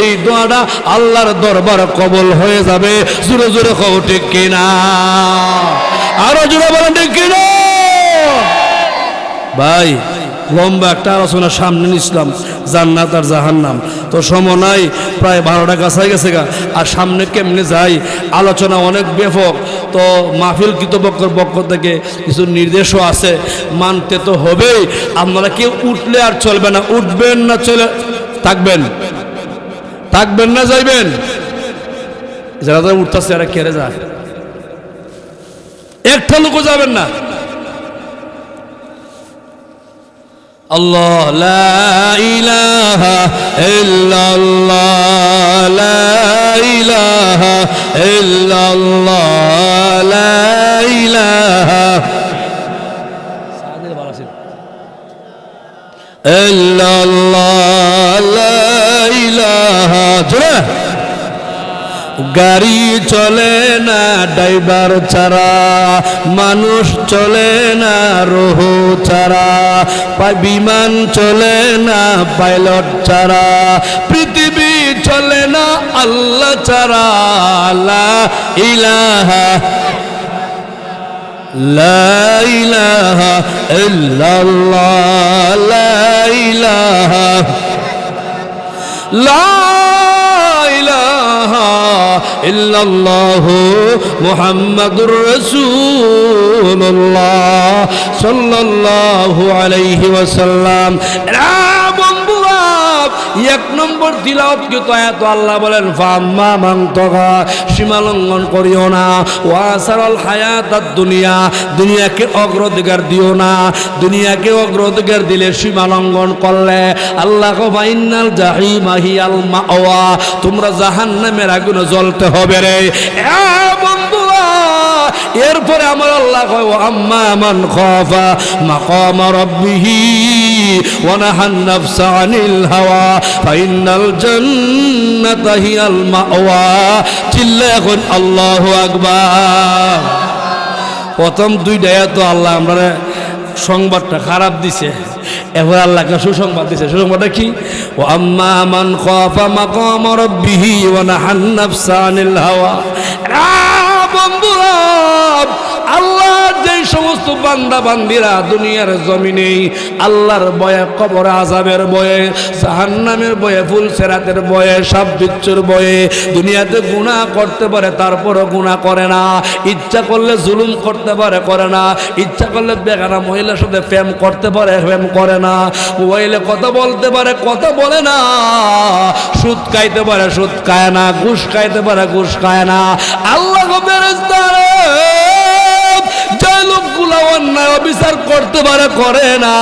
[SPEAKER 1] এই দোয়াটা আল্লাহর দরবারে কবুল হয়ে যাবে। জোরে জোরে কও ঠিক কিনা, আরো জোরে বলেন ঠিক কিনা। ভাই লম্বা একটা আলোচনা সামনে নিছিলাম, জান্নাত আর জাহান্নাম, তো সময় নাই, প্রায় 12টা কাছাই গেছে গা, আর সামনে কেমনে যাই আলোচনা অনেক ব্যাপক। তো মাহফিল কর্তৃপক্ষের পক্ষ থেকে কিছু নির্দেশও আছে, মানতে তো হবেই। আপনারা কেউ উঠলে আর চলবে না, উঠবেন না চলে থাকবেন, থাকবেন না যাইবেন। যারা যারা উঠতেছে এরা কেড়ে যায়, একটা লোকও যাবেন না। আল্লাহ লা ইলাহা ইল্লাল্লাহ, লা ইলাহা ইল্লাল্লাহ, লা ইলাহা ইল্লাল্লাহ, লা ইলাহা। গাড়ি চলে না ড্রাইভার ছাড়া, মানুষ চলে না রোহ ছাড়া, বিমান চলে না পাইলট ছাড়া, পৃথিবী চলে না আল্লাহ ছাড়া। লা ইলাহা লা ইলাহা ইল্লাল্লাহ, লা ইলাহা লা ইল্লাল্লাহু মুহাম্মাদুর রাসূলুল্লাহ সাল্লাল্লাহু আলাইহি ওয়াসাল্লাম। বন্ধুরা এক নম্বর তিলাওয়াত কৃত আয়াত আল্লাহ বলেন ফাম্মা মান তাগা, সীমা লঙ্ঘন করিও না, ওয়াসারাল হায়াতাদ দুনিয়া, দুনিয়াকে অগ্রাধিকার দিও না, দুনিয়াকে অগ্রাধিকার দিলে সীমা লঙ্ঘন করলে আল্লাহ ফাইনাল জাহিমা হিয়াল মাওয়া, তোমরা জাহান্নামের আগুনে জ্বলতে হবে রে। বন্ধুরা, এরপরে আমার আল্লাহ কয় আম্মা মান খাফা মাকাম রাব্বিহি ওয়া নাহান নাফসা আনিল হাওয়া ফাইনাল জান্নাতা হিয়াল মাওয়া। চিল্লা এখন আল্লাহু আকবার। প্রথম দুইটা আয়াত আল্লাহ আমরা সংবাদটা খারাপ দিছে, এবার আল্লাহকে সুসংবাদ দিছে। সুসংবাদটা কি? ও আম্মা মান খাফা মাকাম রাব্বিহি ওয়া নাহান নাফসা আনিল হাওয়া। বন্ধুরা, আল্লাহ যে সমস্ত বান্দা বান্দিরা দুনিয়ার জমিনে আল্লাহর ভয়ে, কবর আযাবের ভয়ে, জাহান্নামের ভয়ে, ফুলসিরাতের ভয়ে, সাপ বিচ্ছুর ভয়ে দুনিয়াতে গুনাহ করতে পারে, তারপরও গুনাহ করে না। ইচ্ছা করলে জুলুম করতে পারে, করে না। ইচ্ছা করলে বেগানা মহিলার সাথে প্রেম করতে পারে, প্রেম করে না। মোবাইলে কথা বলতে পারে, কথা বলে না। সুদ খাইতে পারে, সুদ খায় না। ঘুষ খাইতে পারে, ঘুষ খায় না। আল্লাহ ফেরেশতারা যে লোকগুলো অন্যায় অবিচার করতে পারে, করে না,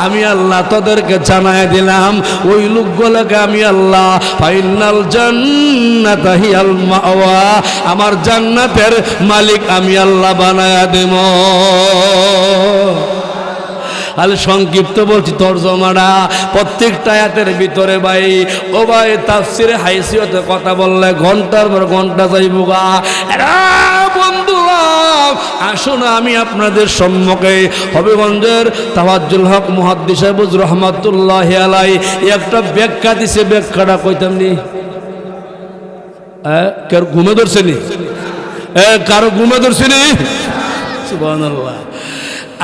[SPEAKER 1] আমি আল্লাহ তাদেরকে জানায় দিলাম ওই লোকগুলোকে আমি আল্লাহ ফাইনাল জান্নাতা হিয়াল মাওয়া, আমার জান্নাতের মালিক আমি আল্লাহ বানায়া দেব। আলে সংক্ষিপ্ত বলছি তরজমাটা, প্রত্যেকটা আয়াতের ভিতরে ভাই ও ভাই তাফসিরে হাইসিয়তে কথা বললে ঘন্টার পর ঘন্টা যাইব গা। বন্ধুরা, আসুন আমি আপনাদের সম্মুখে হবিগঞ্জের তাওয়াজ্জুল হক মুহাদ্দিস সাহেব রহমাতুল্লাহ আলাইহি একটা ব্যাখ্যা দিছে। ব্যাখ্যাটা কইতাম নি, কারো ঘুমে ধরছে নি? কারো ঘুমে ধরছে নি? সুবহানাল্লাহ।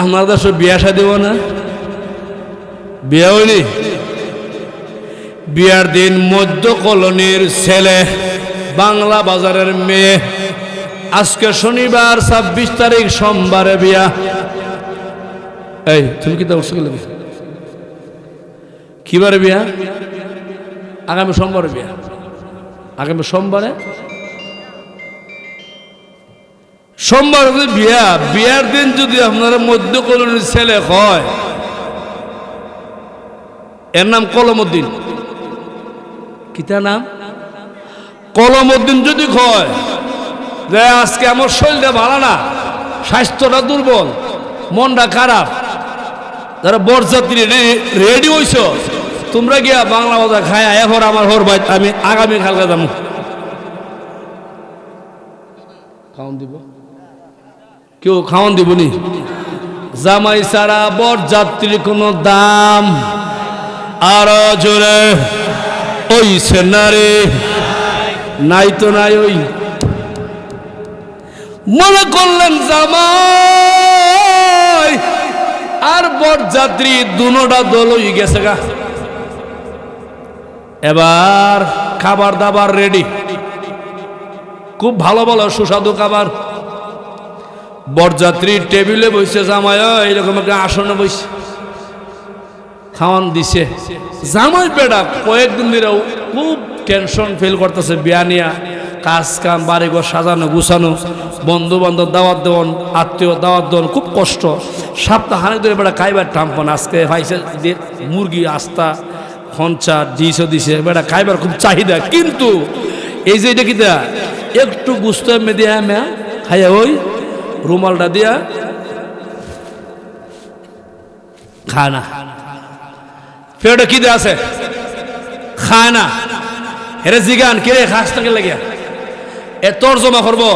[SPEAKER 1] আমরা তো বিয়া শাদী দেব না, বিয়া হয়নি। বিয়ার দিন মধ্য কলোনির ছেলে, বাংলা বাজারের মেয়ে, আজকে শনিবার 26 তারিখ সোমবারে বিয়া। এই তুমি কি তা উঠছো কিবারে বিয়া? আগামী সোমবারে বিয়া। আগামী সোমবারে, সোমবার বিয়া। বিয়ার দিন যদি আপনারা মধ্য কলোনির ছেলে হয়, এর নাম কলমউদ্দিন। কিতা নাম? কলমউদ্দিন। যদি হয় যে আজকে আমার শরীরটা ভালো না, স্বাস্থ্যটা দুর্বল, মনটা খারাপ, যারা বরযাত্রী রেডি হইছ, তোমরা গিয়া বাংলা বাজার খায়া এখন আমার হর ভাই আমি আগামী কালকে যাবো। খাওয়ান দিব? কেউ খাওয়ান দিব নি? জামাই ছাড়া বরযাত্রীর কোনো দাম। আরো জোরে ওই সেনারে নাই তো নাই। ওই মনে করলেন জামাই আর বরযাত্রী দুনোটা দল হয়ে গেছে গা। এবার খাবার দাবার রেডি, খুব ভালো ভালো সুস্বাদু খাবার। বরযাত্রী টেবিলে বসে, জামাই এইরকম একটা আসনে বসে খাওয়ান দিছে। জামাই বেটা কয়েকদিন ধরে খুব টেনশন ফিল করতেছে বিয়া নিয়া। কাজ কাম, বাড়িঘর সাজানো গুছানো, বন্ধু বান্ধব দাওয়াত দেওয়ান, আত্মীয় দাওয়াত দেওয়ান, খুব কষ্ট। সপ্তাহানিক ধরে বেটা খাইবার টাম্পন। আজকে ভাইছে মুরগি আস্তা, খঞ্চা ডিশও দিছে, বেটা খাইবার খুব চাহিদা। কিন্তু এই যে এটা কি দেয়া একটু গুস্ত মেদিয়া মেয়া খাইয়া ওই রুমালটা দিয়া খায় না। ফেরটা কি দেয়া আছে? খায় না। হেরে জিগান কে রে খাস থেকে লাগিয়া এ তর্জমা করবো।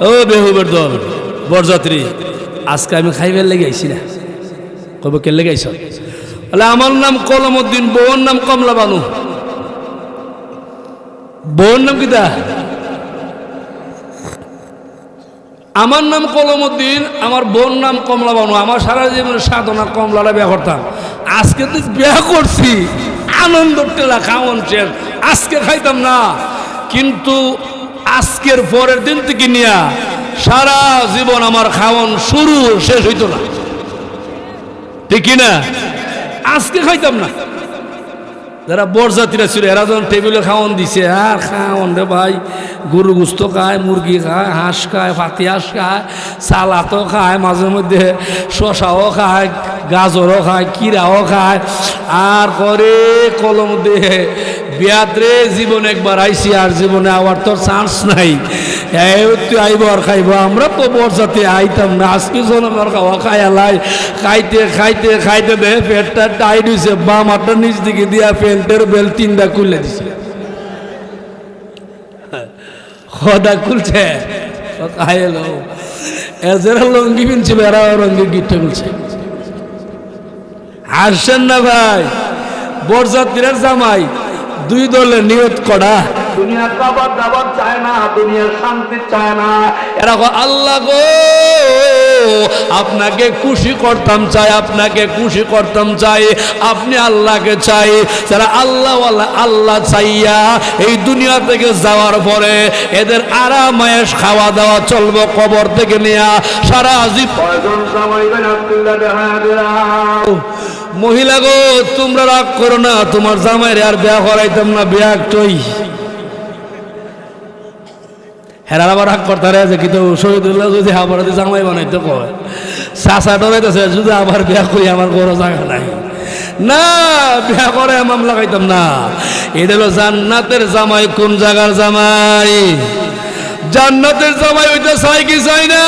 [SPEAKER 1] ও বেহুবের দল বরযাত্রী, আজকে আমি খাইবার লেগে আইছি না। কব কে লেগে আইছ? বলে আমার নাম কলমউদ্দিন, বউর নাম কমলা বানু। বউর নাম কি দা? আমার নাম কলমউদ্দিন, আমার বোন নাম কমলা বানু। আমার সারা জীবনের সাধনা কমলাটা বিয়া করতাম। আজকে তো বিয়া করছি, আনন্দ টেলা খাওয়ান শেষ, আজকে খাইতাম না। কিন্তু আজকের পরের দিন থেকে নিয়া সারা জীবন আমার খাওয়ান শুরু শেষ হইতো না, ঠিক না? আজকে খাইতাম না। যারা বরযাত্রীরা ছিল এরা যখন টেবিলে খাওয়ান দিছে আর খাওয়ান রে ভাই, গরু গুস্ত খায়, মুরগি খায়, হাঁস খায়, পাতি হাঁস খায়, সালাদও খায়, মাঝে মধ্যে শশাও খায়, গাজরও খায়, কিরাও খায়, আর করে কলম দিয়ে বিয়াত্রে জীবন একবার আইসি আর জীবনে আবার তোর চান্স নাই, তুই আইব আর খাইব। আমরা তো বরযাত্রী আইতাম না, আজকে জনমার খাওয়া খায়ালাই খাইতে খাইতে খাইতে দে পেটটা টাইট হয়েছে, বাম হাতটা নিচ দিকে দিয়া প্যান্টের বেল তিনটা খুলে দিছে, খদা খুলছে খাইলো। এরা লঙ্গি কিনছিল, এরা লঙ্গি গিটটা খুলছে। আসছেন না ভাই, বরযাত্রীর জামাই দুই দলের নিয়ত করা, দুনিয়ার খাবার দাবার চায় না, দুনিয়ার শান্তি চায় না। এরা আল্লাহ গো আপনাকে খুশি করতাম চাই, আপনাকে খুশি করতাম চাই, আপনি আল্লাহকে চাই। যারা আল্লাহ আল্লাহ চাইয়া এই দুনিয়া থেকে যাওয়ার পরে এদের আরামায়েশ খাওয়া দাওয়া চলবো কবর থেকে নেয়া সারা জীবন। মহিলা গো তোমরা রাগ করো না, তোমার জামাইরে আর বিয়া করাইতাম না, বিয়া একটই। হেরার আবার রাগ করতে রে যে কিন্তু শহীদুল্লাহ যদি আবার জামাই বানাইতে কয়, চাষা ডরাইতেছে যদি আবার বিয়া করি আমার বড় জায়গা নাই, না বিয়া করে মামলা খাইতাম না। এটা হলো জান্নাতের জামাই। কোন জায়গার জামাই? জান্নাতের জামাই হইতে চাই কি চাই না?